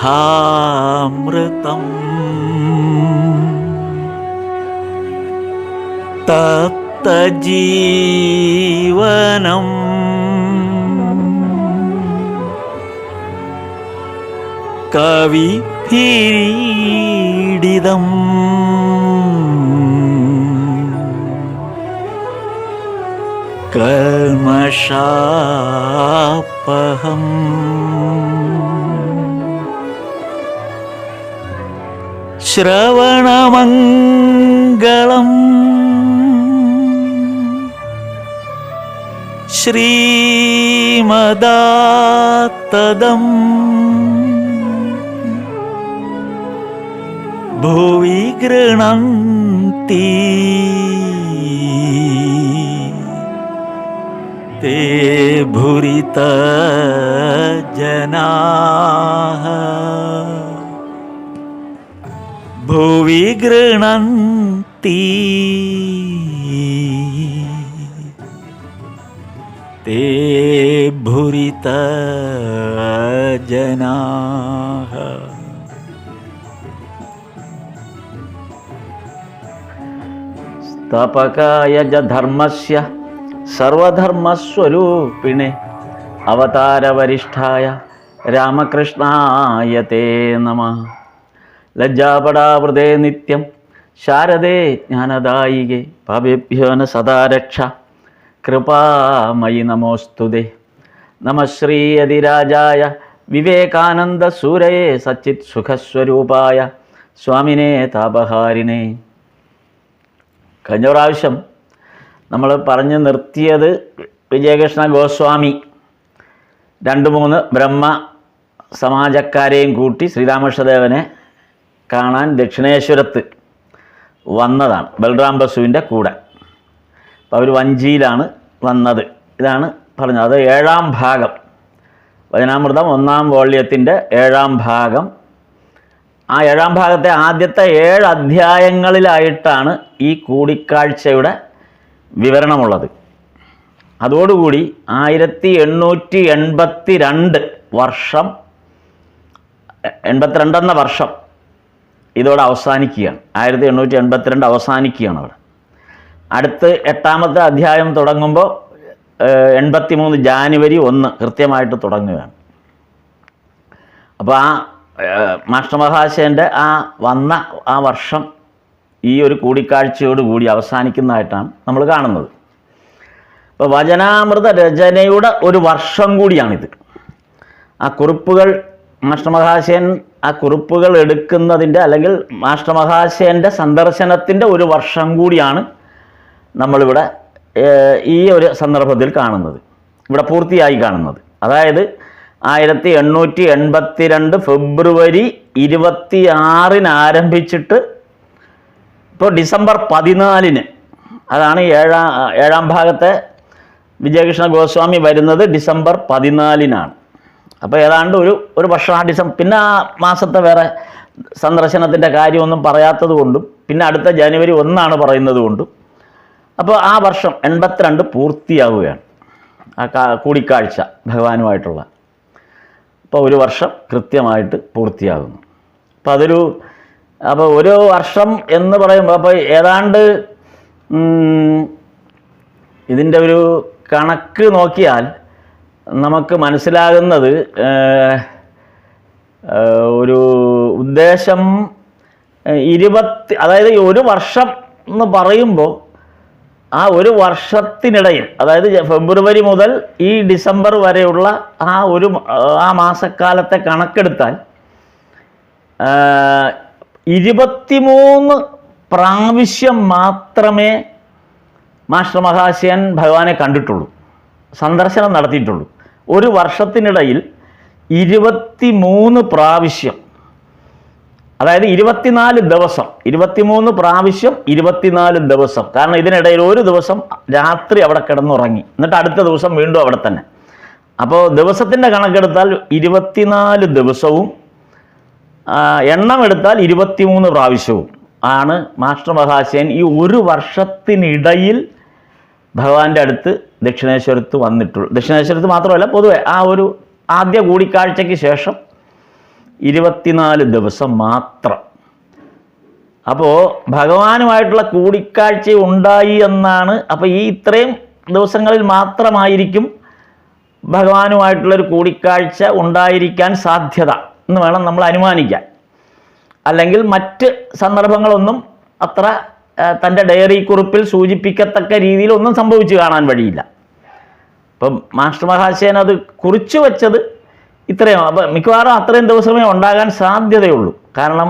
കഥാമൃതം തപ്തജീവനം കവിഭിരീഡിതം കൽമഷാപഹം ശ്രവണമംഗളം ശ്രീമദാത്തദം ഭുവി ഗൃണന്തി തേ ഭുരിത ജനാഃ ഭുവി ഗൃണന്തി തേ ഭുരിത ജനാഃ. സ്ഥാപകായ ച ധർമ്മസ്യ സർവധർമ്മസ്വരൂപിണേ അവതാരവരിഷ്ഠായ രാമകൃഷ്ണായ തേ നമഃ. ലജ്ജാപടാവൃതേ നിത്യം ശാരദേ ജ്ഞാനദായികേ പാപേഭ്യോ ന സദാ രക്ഷ കൃപാമയി നമോസ്തുതേ. നമഃ ശ്രീയതിരാജായ വിവേകാനന്ദസൂരയേ സച്ചിത് സുഖസ്വരൂപായ സ്വാമിനേ താപഹാരിണേ. കഴിഞ്ഞ പ്രാവശ്യം നമ്മൾ പറഞ്ഞു നിർത്തിയത് വിജയകൃഷ്ണ ഗോസ്വാമി 2-3 ബ്രഹ്മ സമാജക്കാരെയും കൂട്ടി ശ്രീരാമകൃഷ്ണദേവനെ കാണാൻ ദക്ഷിണേശ്വരത്ത് വന്നതാണ് ബൽറാം ബസുവിൻ്റെ കൂടെ. അപ്പോൾ അവർ വഞ്ചിയിലാണ് വന്നത്. ഇതാണ് പറഞ്ഞത്. അത് 7ാം ഭാഗം, വചനാമൃതം 1ാം വോള്യത്തിൻ്റെ 7ാം ഭാഗം. ആ 7ാം ഭാഗത്തെ ആദ്യത്തെ 7 അധ്യായങ്ങളിലായിട്ടാണ് ഈ കൂടിക്കാഴ്ചയുടെ വിവരണമുള്ളത്. അതോടുകൂടി 1882 വർഷം, 82 എന്ന വർഷം ഇതോടെ അവസാനിക്കുകയാണ്. 1882 അവസാനിക്കുകയാണ് അവിടെ. അടുത്ത് 8ാമത്തെ അധ്യായം തുടങ്ങുമ്പോൾ 83 ജാനുവരി 1 കൃത്യമായിട്ട് തുടങ്ങുകയാണ്. അപ്പോൾ ആ മാസ്റ്റർ മഹാശയൻ്റെ ആ വന്ന ആ വർഷം ഈ ഒരു കൂടിക്കാഴ്ചയോടുകൂടി അവസാനിക്കുന്നതായിട്ടാണ് നമ്മൾ കാണുന്നത്. അപ്പോൾ വചനാമൃത രചനയുടെ ഒരു വർഷം കൂടിയാണിത്. ആ കുറിപ്പുകൾ മാസ്റ്റർ മഹാശയൻ ആ കുറിപ്പുകൾ എടുക്കുന്നതിൻ്റെ അല്ലെങ്കിൽ മാസ്റ്റർ മഹാശയൻ്റെ സന്ദർശനത്തിൻ്റെ ഒരു വർഷം കൂടിയാണ് നമ്മളിവിടെ ഈ ഒരു സന്ദർഭത്തിൽ കാണുന്നത്, ഇവിടെ പൂർത്തിയായി കാണുന്നത്. അതായത് 1882 ഫെബ്രുവരി 26 ആരംഭിച്ചിട്ട് ഇപ്പോൾ ഡിസംബർ 14, അതാണ് 7ാം ഭാഗത്തെ വിജയകൃഷ്ണ ഗോസ്വാമി വരുന്നത് ഡിസംബർ 14. അപ്പോൾ ഏതാണ്ട് ഒരു വർഷം. ആ പിന്നെ ആ മാസത്തെ വേറെ സന്ദർശനത്തിൻ്റെ കാര്യമൊന്നും പറയാത്തത് കൊണ്ടും പിന്നെ അടുത്ത ജനുവരി 1 പറയുന്നത് കൊണ്ടും അപ്പോൾ ആ വർഷം 82 പൂർത്തിയാവുകയാണ്. ആ കൂടിക്കാഴ്ച ഭഗവാനുമായിട്ടുള്ള. അപ്പോൾ ഒരു വർഷം കൃത്യമായിട്ട് പൂർത്തിയാകുന്നു. അപ്പോൾ ഒരു വർഷം എന്ന് പറയുമ്പോൾ അപ്പോൾ ഏതാണ്ട് ഇതിൻ്റെ ഒരു കണക്ക് നോക്കിയാൽ നമുക്ക് മനസ്സിലാകുന്നത് ഒരു ഉദ്ദേശം 20, അതായത് ഒരു വർഷം എന്ന് പറയുമ്പോൾ ആ ഒരു വർഷത്തിനിടയിൽ, അതായത് ഫെബ്രുവരി മുതൽ ഈ ഡിസംബർ വരെയുള്ള ആ മാസക്കാലത്തെ കണക്കെടുത്താൽ 23 പ്രാവശ്യം മാത്രമേ മാസ്റ്റർ മഹാശയൻ ഭഗവാനെ കണ്ടിട്ടുള്ളൂ, സന്ദർശനം നടത്തിയിട്ടുള്ളൂ. ഒരു വർഷത്തിനിടയിൽ 23 പ്രാവശ്യം, അതായത് 24 ദിവസം, 23 പ്രാവശ്യം 24 ദിവസം. കാരണം ഇതിനിടയിൽ ഒരു ദിവസം രാത്രി അവിടെ കിടന്നുറങ്ങി, എന്നിട്ട് അടുത്ത ദിവസം വീണ്ടും അവിടെ തന്നെ. അപ്പോൾ ദിവസത്തിൻ്റെ കണക്കെടുത്താൽ 24 ദിവസവും, എണ്ണം എടുത്താൽ 23 പ്രാവശ്യവും ആണ് മാസ്റ്റർ മഹാശയൻ ഈ ഒരു വർഷത്തിനിടയിൽ ഭഗവാന്റെ അടുത്ത് ദക്ഷിണേശ്വരത്ത് വന്നിട്ടുള്ളൂ. ദക്ഷിണേശ്വരത്ത് മാത്രമല്ല, പൊതുവെ ആ ഒരു ആദ്യ കൂടിക്കാഴ്ചയ്ക്ക് ശേഷം 24 ദിവസം മാത്രം. അപ്പോൾ ഭഗവാനുമായിട്ടുള്ള കൂടിക്കാഴ്ച ഉണ്ടായി എന്നാണ്. അപ്പോൾ ഈ ഇത്രയും ദിവസങ്ങളിൽ മാത്രമായിരിക്കും ഭഗവാനുമായിട്ടുള്ളൊരു കൂടിക്കാഴ്ച ഉണ്ടായിരിക്കാൻ സാധ്യത എന്ന് വേണം നമ്മൾ അനുമാനിക്കാൻ. അല്ലെങ്കിൽ മറ്റ് സന്ദർഭങ്ങളൊന്നും അത്ര തൻ്റെ ഡയറി കുറിപ്പിൽ സൂചിപ്പിക്കത്തക്ക രീതിയിലൊന്നും സംഭവിച്ചു കാണാൻ വഴിയില്ല. ഇപ്പം മാസ്റ്റർ മഹാശയൻ അത് കുറിച്ചു വെച്ചത് ഇത്രയും. അപ്പം മിക്കവാറും അത്രയും ദിവസമേ ഉണ്ടാകാൻ സാധ്യതയുള്ളൂ. കാരണം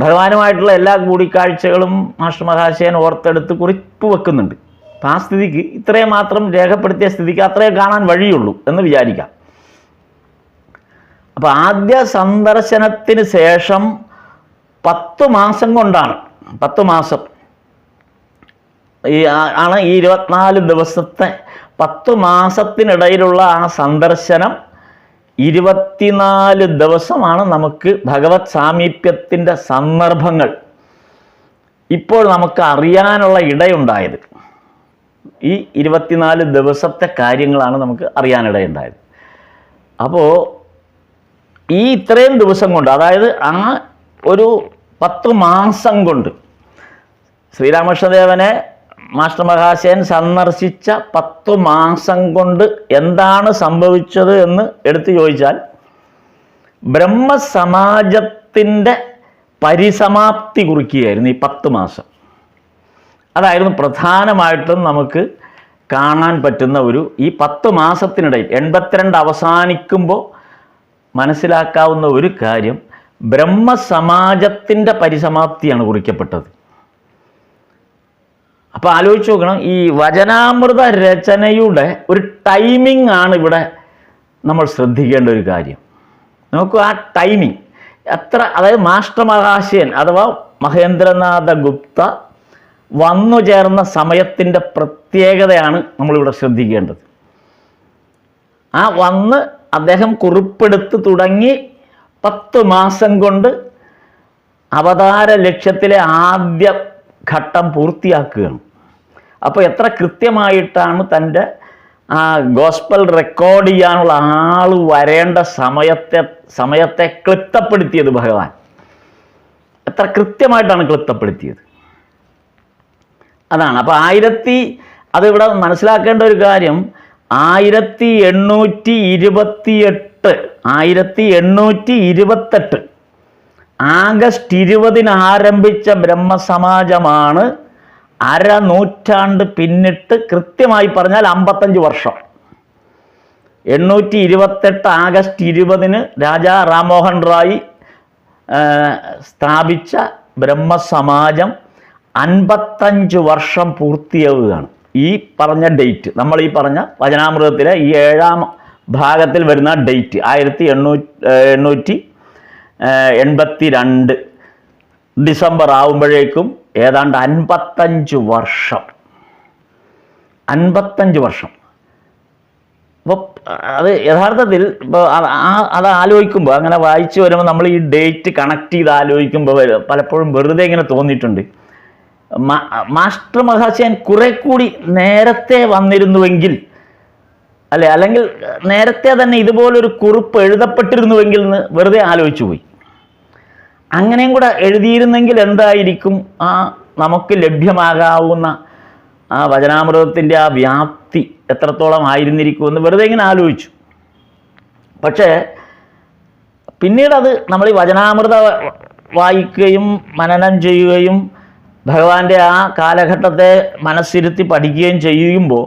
ഭഗവാനുമായിട്ടുള്ള എല്ലാ കൂടിക്കാഴ്ചകളും മാസ്റ്റർ മഹാശയൻ ഓർത്തെടുത്ത് കുറിപ്പ് വെക്കുന്നുണ്ട്. അപ്പം ആ സ്ഥിതിക്ക് ഇത്രയും മാത്രം രേഖപ്പെടുത്തിയ സ്ഥിതിക്ക് അത്രയും കാണാൻ വഴിയുള്ളൂ എന്ന് വിചാരിക്കാം. അപ്പം ആദ്യ സന്ദർശനത്തിന് ശേഷം 10 മാസം കൊണ്ടാണ്, 10 മാസം ആണ് ഈ 24 ദിവസത്തെ 10 മാസത്തിനിടയിലുള്ള ആ സന്ദർശനം 24 ദിവസമാണ് നമുക്ക് ഭഗവത് സാമീപ്യത്തിൻ്റെ സന്ദർഭങ്ങൾ ഇപ്പോൾ നമുക്ക് അറിയാനുള്ള ഇടയുണ്ടായത്. ഈ 24 ദിവസത്തെ കാര്യങ്ങളാണ് നമുക്ക് അറിയാനിടയുണ്ടായത്. അപ്പോൾ ഈ ഇത്രയും ദിവസം കൊണ്ട്, അതായത് ആ ഒരു 10 മാസം കൊണ്ട് ശ്രീരാമകൃഷ്ണദേവനെ മാസ്റ്റർ മഹാശയൻ സന്ദർശിച്ച 10 മാസം കൊണ്ട് എന്താണ് സംഭവിച്ചത് എന്ന് എടുത്തു ചോദിച്ചാൽ, ബ്രഹ്മസമാജത്തിൻ്റെ പരിസമാപ്തി കുറിക്കുകയായിരുന്നു ഈ 10 മാസം. അതായിരുന്നു പ്രധാനമായിട്ടും നമുക്ക് കാണാൻ പറ്റുന്ന ഈ 10 മാസത്തിനിടയിൽ 82 അവസാനിക്കുമ്പോൾ മനസ്സിലാക്കാവുന്ന ഒരു കാര്യം, ബ്രഹ്മസമാജത്തിൻ്റെ പരിസമാപ്തിയാണ് കുറിക്കപ്പെട്ടത്. അപ്പോൾ ആലോചിച്ച് നോക്കണം, ഈ വചനാമൃത രചനയുടെ ഒരു ടൈമിംഗ് ആണ് ഇവിടെ നമ്മൾ ശ്രദ്ധിക്കേണ്ട ഒരു കാര്യം. നോക്കൂ, ആ ടൈമിംഗ് എത്ര, അതായത് മാസ്റ്റർ മഹാശയൻ അഥവാ മഹേന്ദ്രനാഥ ഗുപ്ത വന്നു ചേർന്ന സമയത്തിൻ്റെ പ്രത്യേകതയാണ് നമ്മളിവിടെ ശ്രദ്ധിക്കേണ്ടത്. ആ വന്ന് അദ്ദേഹം കുറിപ്പെടുത്ത് തുടങ്ങി 10 മാസം കൊണ്ട് അവതാര ലക്ഷ്യത്തിലെ ആദ്യ ഘട്ടം പൂർത്തിയാക്കുകയാണ്. അപ്പോൾ എത്ര കൃത്യമായിട്ടാണ് തൻ്റെ ആ ഗോസ്പൽ റെക്കോർഡ് ചെയ്യാനുള്ള ആൾ വരേണ്ട സമയത്തെ ക്ലിപ്തപ്പെടുത്തിയത് ഭഗവാൻ. എത്ര കൃത്യമായിട്ടാണ് ക്ലിപ്തപ്പെടുത്തിയത്. അതാണ്. അപ്പോൾ അതിവിടെ മനസ്സിലാക്കേണ്ട ഒരു കാര്യം, 1828 ആഗസ്റ്റ് 20 ആരംഭിച്ച ബ്രഹ്മസമാജമാണ് അരനൂറ്റാണ്ട് പിന്നിട്ട്, കൃത്യമായി പറഞ്ഞാൽ 55 വർഷം. 828 ആഗസ്റ്റ് 20 രാജാ റാംമോഹൻ റായ് സ്ഥാപിച്ച ബ്രഹ്മസമാജം 55 വർഷം പൂർത്തിയാവുകയാണ്. ഈ പറഞ്ഞ ഡേറ്റ്, നമ്മൾ ഈ പറഞ്ഞ വചനാമൃതത്തിലെ ഈ 7ാം ഭാഗത്തിൽ വരുന്ന ഡേറ്റ് 1882 ഡിസംബർ ആവുമ്പോഴേക്കും ഏതാണ്ട് 55 വർഷം. 55 വർഷം. അപ്പോൾ അത് യഥാർത്ഥത്തിൽ ഇപ്പോൾ അത് ആലോചിക്കുമ്പോൾ, അങ്ങനെ വായിച്ചു വരുമ്പോൾ നമ്മൾ ഈ ഡേറ്റ് കണക്ട് ചെയ്ത് ആലോചിക്കുമ്പോൾ പലപ്പോഴും വെറുതെ ഇങ്ങനെ തോന്നിയിട്ടുണ്ട്, മാസ്റ്റർ മഹാശയൻ കുറെ കൂടി നേരത്തെ വന്നിരുന്നുവെങ്കിൽ, അല്ലെങ്കിൽ നേരത്തെ തന്നെ ഇതുപോലൊരു കുറിപ്പ് എഴുതപ്പെട്ടിരുന്നുവെങ്കിൽ എന്ന് വെറുതെ ആലോചിച്ചു പോയി. അങ്ങനെയും കൂടെ എഴുതിയിരുന്നെങ്കിൽ എന്തായിരിക്കും നമുക്ക് ലഭ്യമാകാവുന്ന ആ വചനാമൃതത്തിൻ്റെ ആ വ്യാപ്തി എത്രത്തോളം ആയിരുന്നിരിക്കുമെന്ന് വെറുതെ ഇങ്ങനെ ആലോചിച്ചു. പക്ഷേ പിന്നീടത് നമ്മൾ ഈ വചനാമൃത വായിക്കുകയും മനനം ചെയ്യുകയും ഭഗവാന്റെ ആ കാലഘട്ടത്തെ മനസ്സിരുത്തി പഠിക്കുകയും ചെയ്യുമ്പോൾ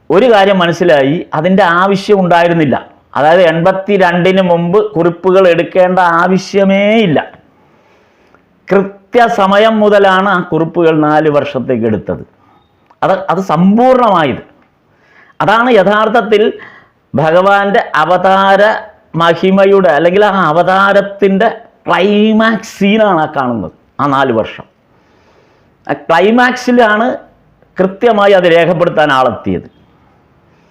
ഒരു കാര്യം മനസ്സിലായി, അതിൻ്റെ ആവശ്യം ഉണ്ടായിരുന്നില്ല. അതായത് 82 മുമ്പ് കുറിപ്പുകൾ എടുക്കേണ്ട ആവശ്യമേ ഇല്ല. കൃത്യസമയം മുതലാണ് ആ കുറിപ്പുകൾ 4 വർഷത്തേക്ക് എടുത്തത്. അത് സമ്പൂർണമായത്. അതാണ് യഥാർത്ഥത്തിൽ ഭഗവാന്റെ അവതാര മഹിമയുടെ, അല്ലെങ്കിൽ ആ അവതാരത്തിൻ്റെ ക്ലൈമാക്സ് സീനാണ് ആ കാണുന്നത്. ആ 4 വർഷം ആ ക്ലൈമാക്സിലാണ് കൃത്യമായി അത് രേഖപ്പെടുത്താൻ ആളെത്തിയത്.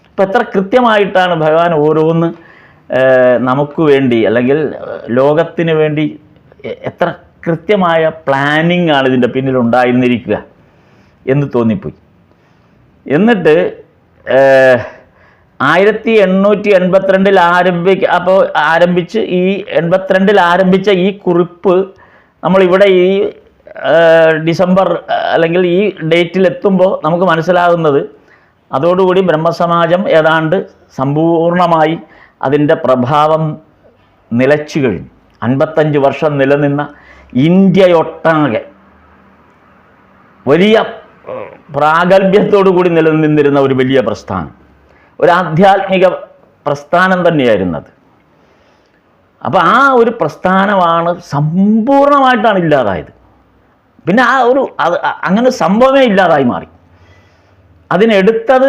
അപ്പം എത്ര കൃത്യമായിട്ടാണ് ഭഗവാൻ ഓരോന്ന് നമുക്ക് വേണ്ടി, അല്ലെങ്കിൽ ലോകത്തിന് വേണ്ടി എത്ര കൃത്യമായ പ്ലാനിങ് ആണ് ഇതിൻ്റെ പിന്നിൽ ഉണ്ടായിരുന്നിരിക്കുക എന്ന് തോന്നിപ്പോയി. എന്നിട്ട് 1882 ആരംഭിച്ച് ഈ 82 ആരംഭിച്ച ഈ കുറിപ്പ് നമ്മളിവിടെ ഈ ഡിസംബർ അല്ലെങ്കിൽ ഈ ഡേറ്റിൽ എത്തുമ്പോൾ നമുക്ക് മനസ്സിലാകുന്നത് അതോടുകൂടി ബ്രഹ്മസമാജം ഏതാണ്ട് സമ്പൂർണമായി അതിൻ്റെ പ്രഭാവം നിലച്ചു കഴിഞ്ഞു. 55 വർഷം നിലനിന്ന ഇന്ത്യയൊട്ടാകെ വലിയ പ്രാഗൽഭ്യത്തോടു കൂടി നിലനിന്നിരുന്ന ഒരു വലിയ പ്രസ്ഥാനം, ഒരു ആധ്യാത്മിക പ്രസ്ഥാനം തന്നെയായിരുന്നത്. അപ്പോൾ ആ ഒരു പ്രസ്ഥാനമാണ് സമ്പൂർണമായിട്ടാണ് ഇല്ലാതായത്. പിന്നെ അങ്ങനെ സംഭവമേ ഇല്ലാതായി മാറി. അതിനെടുത്തത്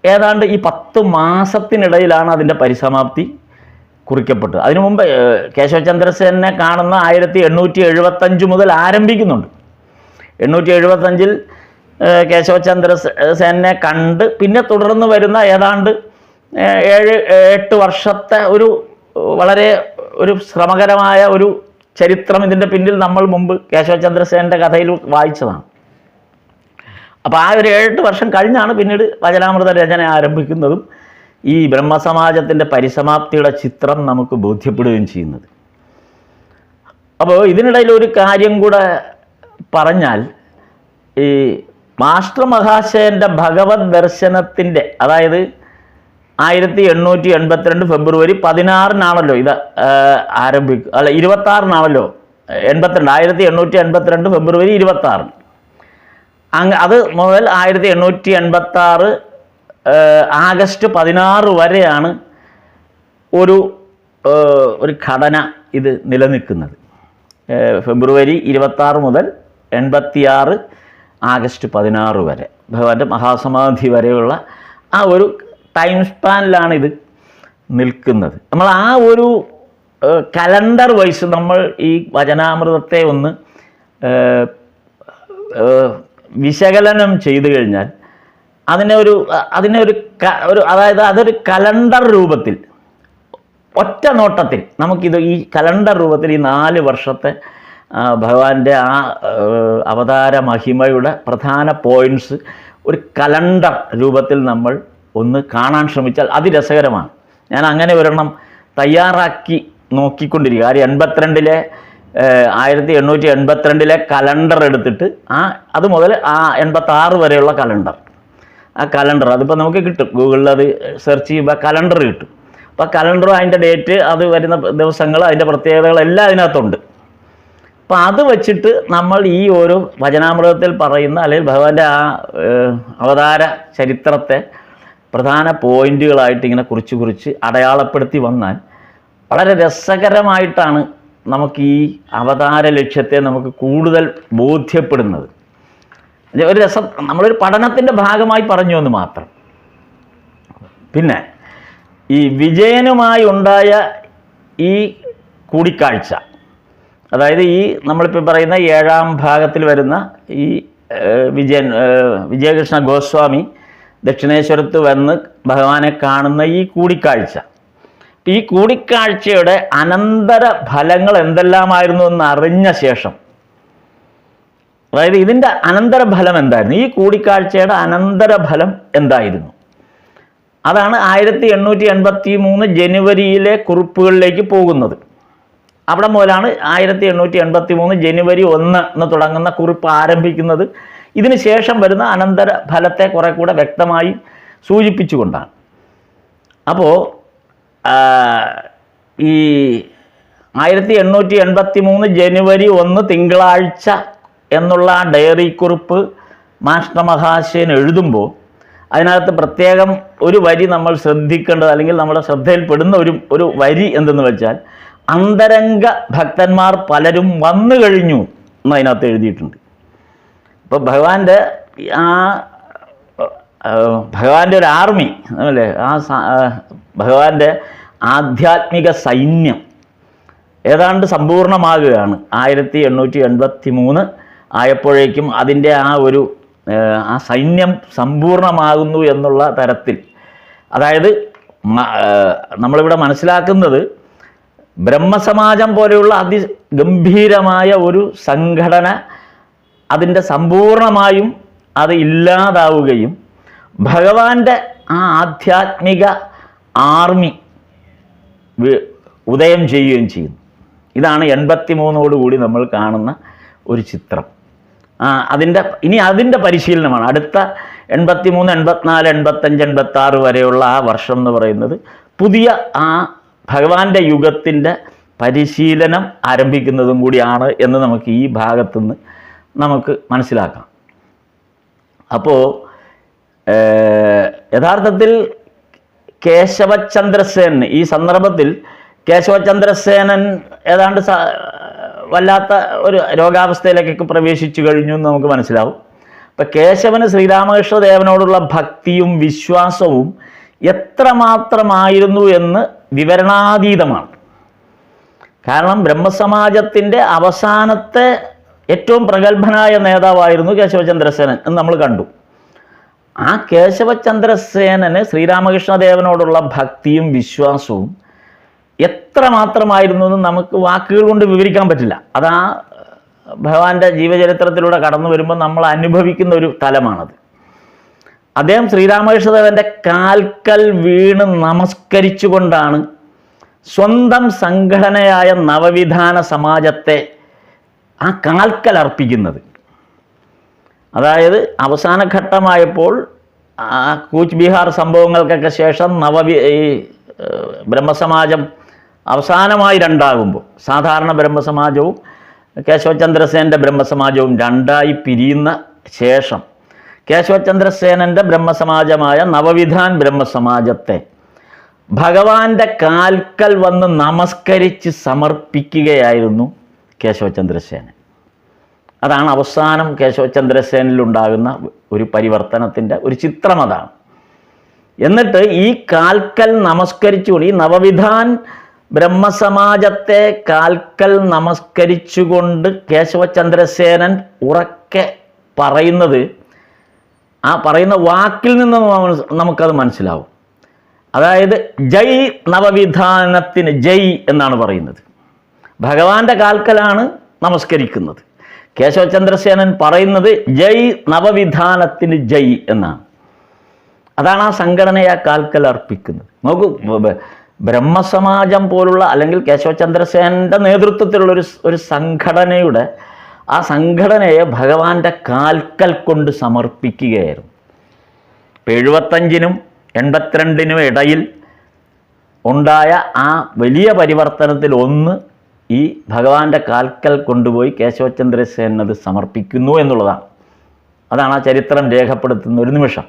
ഏതാണ്ട് ഈ 10 മാസത്തിനിടയിലാണ് അതിൻ്റെ പരിസമാപ്തി കുറിക്കപ്പെട്ടത്. അതിനു മുമ്പ് കേശവചന്ദ്രസേനെ കാണുന്ന 1875 മുതൽ ആരംഭിക്കുന്നുണ്ട്. 875 കേശവചന്ദ്രസേനെ കണ്ട് പിന്നെ തുടർന്ന് വരുന്ന ഏതാണ്ട് 7-8 വർഷത്തെ വളരെ ശ്രമകരമായ ഒരു ചരിത്രം ഇതിൻ്റെ പിന്നിൽ നമ്മൾ മുമ്പ് കേശവചന്ദ്രസേനൻ്റെ കഥയിൽ വായിച്ചതാണ്. അപ്പോൾ ആ ഒരു 7-8 വർഷം കഴിഞ്ഞാണ് പിന്നീട് വചനാമൃത രചന ആരംഭിക്കുന്നതും ഈ ബ്രഹ്മസമാജത്തിൻ്റെ പരിസമാപ്തിയുടെ ചിത്രം നമുക്ക് ബോധ്യപ്പെടുകയും ചെയ്യുന്നത്. അപ്പോൾ ഇതിനിടയിൽ ഒരു കാര്യം കൂടെ പറഞ്ഞാൽ, ഈ മാസ്റ്റർ മഹാശയൻ്റെ ഭഗവത് ദർശനത്തിൻ്റെ, അതായത് 1882 ഫെബ്രുവരി 16 ഇത് 26 1882 ഫെബ്രുവരി 26 അത് മുതൽ 1886 ആഗസ്റ്റ് 16 വരെയാണ് ഒരു ഘടന ഇത് നിലനിൽക്കുന്നത്. ഫെബ്രുവരി 26 മുതൽ 86 ആഗസ്റ്റ് 16 വരെ, ഭഗവാന്റെ മഹാസമാധി വരെയുള്ള ആ ഒരു ടൈം സ്പാനിലാണ് ഇത് നിൽക്കുന്നത്. നമ്മൾ ആ ഒരു കലണ്ടർ വൈസ് നമ്മൾ ഈ വചനാമൃതത്തെ ഒന്ന് വിശകലനം ചെയ്തു കഴിഞ്ഞാൽ അതായത് അതൊരു കലണ്ടർ രൂപത്തിൽ, ഒറ്റ നോട്ടത്തിൽ നമുക്കിത് ഈ കലണ്ടർ രൂപത്തിൽ ഈ 4 വർഷത്തെ ഭഗവാന്റെ ആ അവതാര മഹിമയുടെ പ്രധാന പോയിൻറ്റ്സ് ഒരു കലണ്ടർ രൂപത്തിൽ നമ്മൾ ഒന്ന് കാണാൻ ശ്രമിച്ചാൽ അതിരസകരമാണ്. ഞാൻ അങ്ങനെ ഒരെണ്ണം തയ്യാറാക്കി നോക്കിക്കൊണ്ടിരിക്കുക. 1882 കലണ്ടർ എടുത്തിട്ട് അത് മുതൽ 86 വരെയുള്ള കലണ്ടർ, ആ കലണ്ടർ അതിപ്പോൾ നമുക്ക് കിട്ടും, ഗൂഗിളിൽ അത് സെർച്ച് ചെയ്യുമ്പോൾ കലണ്ടർ കിട്ടും. അപ്പോൾ കലണ്ടറും അതിൻ്റെ ഡേറ്റ്, അത് വരുന്ന ദിവസങ്ങൾ, അതിൻ്റെ പ്രത്യേകതകളെല്ലാം അതിനകത്തുണ്ട്. അപ്പോൾ അത് വെച്ചിട്ട് നമ്മൾ ഈ ഓരോ വചനാമൃതത്തിൽ പറയുന്ന അല്ലെങ്കിൽ ഭഗവാന്റെ ആ അവതാര ചരിത്രത്തെ പ്രധാന പോയിന്റുകളായിട്ട് ഇങ്ങനെ കുറിച്ച് അടയാളപ്പെടുത്തി വന്നാൽ വളരെ രസകരമായിട്ടാണ് നമുക്ക് ഈ അവതാര ലക്ഷ്യത്തെ നമുക്ക് കൂടുതൽ ബോധ്യപ്പെടുന്നത്. ഒരു രസം, നമ്മളൊരു പഠനത്തിൻ്റെ ഭാഗമായി പറഞ്ഞു എന്ന് മാത്രം. പിന്നെ ഈ വിജയനുമായി ഉണ്ടായ ഈ കൂടിക്കാഴ്ച, അതായത് ഈ നമ്മളിപ്പോൾ പറയുന്ന 7ാം ഭാഗത്തിൽ വരുന്ന ഈ വിജയകൃഷ്ണ ഗോസ്വാമി ദക്ഷിണേശ്വരത്ത് വന്ന് ഭഗവാനെ കാണുന്ന ഈ കൂടിക്കാഴ്ച, ഈ കൂടിക്കാഴ്ചയുടെ അനന്തര ഫലങ്ങൾ എന്തെല്ലാമായിരുന്നു എന്ന് അറിഞ്ഞ ശേഷം, അതായത് ഇതിൻ്റെ അനന്തരഫലം എന്തായിരുന്നു, ഈ കൂടിക്കാഴ്ചയുടെ അനന്തരഫലം എന്തായിരുന്നു, അതാണ് 1883 ജനുവരിയിലെ കുറിപ്പുകളിലേക്ക് പോകുന്നത്. അവിടെ മുതലാണ് 1883 ജനുവരി 1 എന്ന് തുടങ്ങുന്ന കുറിപ്പ് ആരംഭിക്കുന്നത്. ഇതിന് ശേഷം വരുന്ന അനന്തര ഫലത്തെ കുറെ കൂടെ വ്യക്തമായി സൂചിപ്പിച്ചുകൊണ്ടാണ്. അപ്പോൾ ഈ 1883 ജനുവരി 1 തിങ്കളാഴ്ച എന്നുള്ള ആ ഡയറി കുറിപ്പ് മാസ്റ്റർ മഹാശയൻ എഴുതുമ്പോൾ അതിനകത്ത് പ്രത്യേകം ഒരു വരി നമ്മൾ ശ്രദ്ധിക്കേണ്ടത്, അല്ലെങ്കിൽ നമ്മുടെ ശ്രദ്ധയിൽപ്പെടുന്ന ഒരു വരി എന്തെന്ന് വെച്ചാൽ, അന്തരംഗ ഭക്തന്മാർ പലരും വന്നു കഴിഞ്ഞു എന്ന് അതിനകത്ത് എഴുതിയിട്ടുണ്ട്. അപ്പോൾ ഭഗവാന്റെ ഒരു ആർമി അല്ലേ, ഭഗവാന്റെ ആധ്യാത്മിക സൈന്യം ഏതാണ്ട് സമ്പൂർണ്ണമാകുകയാണ്. 1883 ആയപ്പോഴേക്കും അതിൻ്റെ ആ സൈന്യം സമ്പൂർണ്ണമാകുന്നു എന്നുള്ള തരത്തിൽ, അതായത് നമ്മളിവിടെ മനസ്സിലാക്കുന്നത് ബ്രഹ്മസമാജം പോലെയുള്ള അതിഗംഭീരമായ ഒരു സംഘടന അതിൻ്റെ സമ്പൂർണമായും അത് ഇല്ലാതാവുകയും ഭഗവാന്റെ ആ ആധ്യാത്മിക ആർമി ഉദയം ചെയ്യുകയും ചെയ്യുന്നു. ഇതാണ് 83 നമ്മൾ കാണുന്ന ഒരു ചിത്രം. അതിൻ്റെ പരിശീലനമാണ് അടുത്ത 83, 84, 85, 86 വരെയുള്ള ആ വർഷം എന്ന് പറയുന്നത് പുതിയ ആ ഭഗവാന്റെ യുഗത്തിൻ്റെ പരിശീലനം ആരംഭിക്കുന്നതും കൂടിയാണ് എന്ന് നമുക്ക് ഈ ഭാഗത്തുനിന്ന് നമുക്ക് മനസ്സിലാക്കാം. അപ്പോൾ യഥാർത്ഥത്തിൽ കേശവചന്ദ്രസേൻ ഈ സന്ദർഭത്തിൽ കേശവചന്ദ്രസേനൻ ഏതാണ്ട് വല്ലാത്ത ഒരു രോഗാവസ്ഥയിലേക്കൊക്കെ പ്രവേശിച്ചു കഴിഞ്ഞു എന്ന് നമുക്ക് മനസ്സിലാവും. അപ്പം കേശവന് ശ്രീരാമകൃഷ്ണദേവനോടുള്ള ഭക്തിയും വിശ്വാസവും എത്രമാത്രമായിരുന്നു എന്ന് വിവരണാതീതമാണ്. കാരണം ബ്രഹ്മസമാജത്തിൻ്റെ അവസാനത്തെ ഏറ്റവും പ്രഗത്ഭനായ നേതാവായിരുന്നു കേശവചന്ദ്രസേനൻ എന്ന് നമ്മൾ കണ്ടു. ആ കേശവചന്ദ്രസേനന് ശ്രീരാമകൃഷ്ണദേവനോടുള്ള ഭക്തിയും വിശ്വാസവും എത്രമാത്രമായിരുന്നു എന്ന് നമുക്ക് വാക്കുകൾ കൊണ്ട് വിവരിക്കാൻ പറ്റില്ല. അതാ ഭഗവാന്റെ ജീവചരിത്രത്തിലൂടെ കടന്നു വരുമ്പോൾ നമ്മൾ അനുഭവിക്കുന്ന ഒരു തലമാണത്. അദ്ദേഹം ശ്രീരാമകൃഷ്ണദേവന്റെ കാൽക്കൽ വീണ് നമസ്കരിച്ചുകൊണ്ടാണ് സ്വന്തം സംഘടനയായ നവവിധാന സമാജത്തെ ആ കാൽക്കൽ അർപ്പിക്കുന്നത്. അതായത് അവസാന ഘട്ടമായപ്പോൾ കൂച്ച് ബിഹാർ സംഭവങ്ങൾക്കൊക്കെ ശേഷം ബ്രഹ്മസമാജം അവസാനമായി രണ്ടാകുമ്പോൾ സാധാരണ ബ്രഹ്മസമാജവും കേശവചന്ദ്രസേനൻ്റെ ബ്രഹ്മസമാജവും രണ്ടായി പിരിയുന്ന ശേഷം കേശവചന്ദ്രസേനൻ്റെ ബ്രഹ്മസമാജമായ നവവിധാൻ ബ്രഹ്മസമാജത്തെ ഭഗവാന്റെ കാൽക്കൽ വന്ന് നമസ്കരിച്ച് സമർപ്പിക്കുകയായിരുന്നു കേശവചന്ദ്രസേനൻ. അതാണ് അവസാനം കേശവചന്ദ്രസേനിലുണ്ടാകുന്ന ഒരു പരിവർത്തനത്തിൻ്റെ ഒരു ചിത്രം അതാണ്. എന്നിട്ട് ഈ കാൽക്കൽ നമസ്കരിച്ചുകൊണ്ട് ഈ നവവിധാൻ ബ്രഹ്മസമാജത്തെ കാൽക്കൽ നമസ്കരിച്ചുകൊണ്ട് കേശവചന്ദ്രസേനൻ ഉറക്കെ പറയുന്നത് ആ പറയുന്ന വാക്കിൽ നിന്ന് നമുക്കത് മനസ്സിലാവും. അതായത് ജയ് നവവിധാനത്തിന് ജയ് എന്നാണ് പറയുന്നത്. ഭഗവാന്റെ കാൽക്കലാണ് നമസ്കരിക്കുന്നത്. കേശവചന്ദ്രസേനൻ പറയുന്നത് ജയ് നവവിധാനത്തിന് ജയ് എന്നാണ്. അതാണ് ആ സംഘടനയെ കാൽക്കൽ അർപ്പിക്കുന്നത്. നോക്കൂ, ബ്രഹ്മസമാജം പോലുള്ള അല്ലെങ്കിൽ കേശവചന്ദ്രസേനൻ്റെ നേതൃത്വത്തിലുള്ള ഒരു സംഘടനയുടെ ആ സംഘടനയെ ഭഗവാന്റെ കാൽക്കൽ കൊണ്ട് സമർപ്പിക്കുകയായിരുന്നു. ഇപ്പം 75-നും 82-നും ഇടയിൽ ഉണ്ടായ ആ വലിയ പരിവർത്തനത്തിൽ ഒന്ന് ഈ ഭഗവാന്റെ കാൽക്കൽ കൊണ്ടുപോയി കേശവചന്ദ്രസേനൻ അത് സമർപ്പിക്കുന്നു എന്നുള്ളതാണ്. അതാണ് ആ ചരിത്രം രേഖപ്പെടുത്തുന്ന ഒരു നിമിഷം.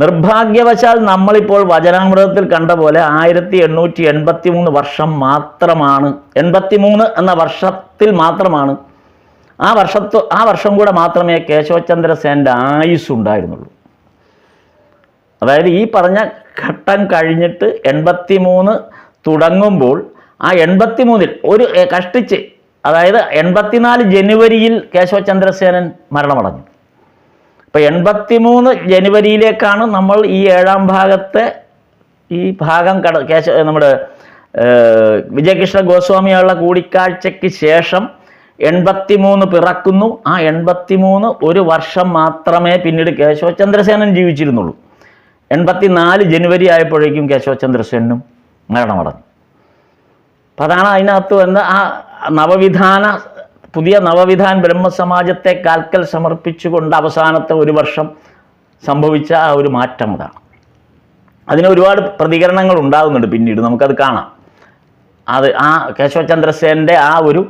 നിർഭാഗ്യവശാൽ നമ്മളിപ്പോൾ വചനാമൃതത്തിൽ കണ്ട പോലെ 1883 വർഷം മാത്രമാണ്, 83 എന്ന വർഷത്തിൽ മാത്രമാണ് ആ വർഷം കൂടെ മാത്രമേ കേശവചന്ദ്രസേനൻ്റെ ആയുസ് ഉണ്ടായിരുന്നുള്ളൂ. അതായത് ഈ പറഞ്ഞ ഘട്ടം കഴിഞ്ഞിട്ട് 83 തുടങ്ങുമ്പോൾ ആ 83-ൽ ഒരു കഷ്ടിച്ച്, അതായത് 84 ജനുവരിയിൽ കേശവചന്ദ്രസേനൻ മരണമടഞ്ഞു. അപ്പോൾ 83 ജനുവരിയിലേക്കാണ് നമ്മൾ ഈ 7-ാം ഭാഗത്തെ ഈ ഭാഗം നമ്മുടെ വിജയകൃഷ്ണ ഗോസ്വാമിയുള്ള കൂടിക്കാഴ്ചയ്ക്ക് ശേഷം 83 പിറക്കുന്നു. ആ 83 ഒരു വർഷം മാത്രമേ പിന്നീട് കേശവചന്ദ്രസേനൻ ജീവിച്ചിരുന്നുള്ളൂ. 84 ജനുവരി ആയപ്പോഴേക്കും കേശവചന്ദ്രസേനും മരണമടഞ്ഞു. അപ്പം അതാണ് അതിനകത്ത് വന്ന ആ പുതിയ നവവിധാൻ ബ്രഹ്മസമാജത്തെ കാൽക്കൽ സമർപ്പിച്ചുകൊണ്ട് അവസാനത്തെ ഒരു വർഷം സംഭവിച്ച ആ ഒരു മാറ്റം അതാണ്. അതിന് ഒരുപാട് പ്രതികരണങ്ങൾ ഉണ്ടാകുന്നുണ്ട്, പിന്നീട് നമുക്കത് കാണാം. ആ കേശവചന്ദ്രസേനൻ്റെ ആ ഒരു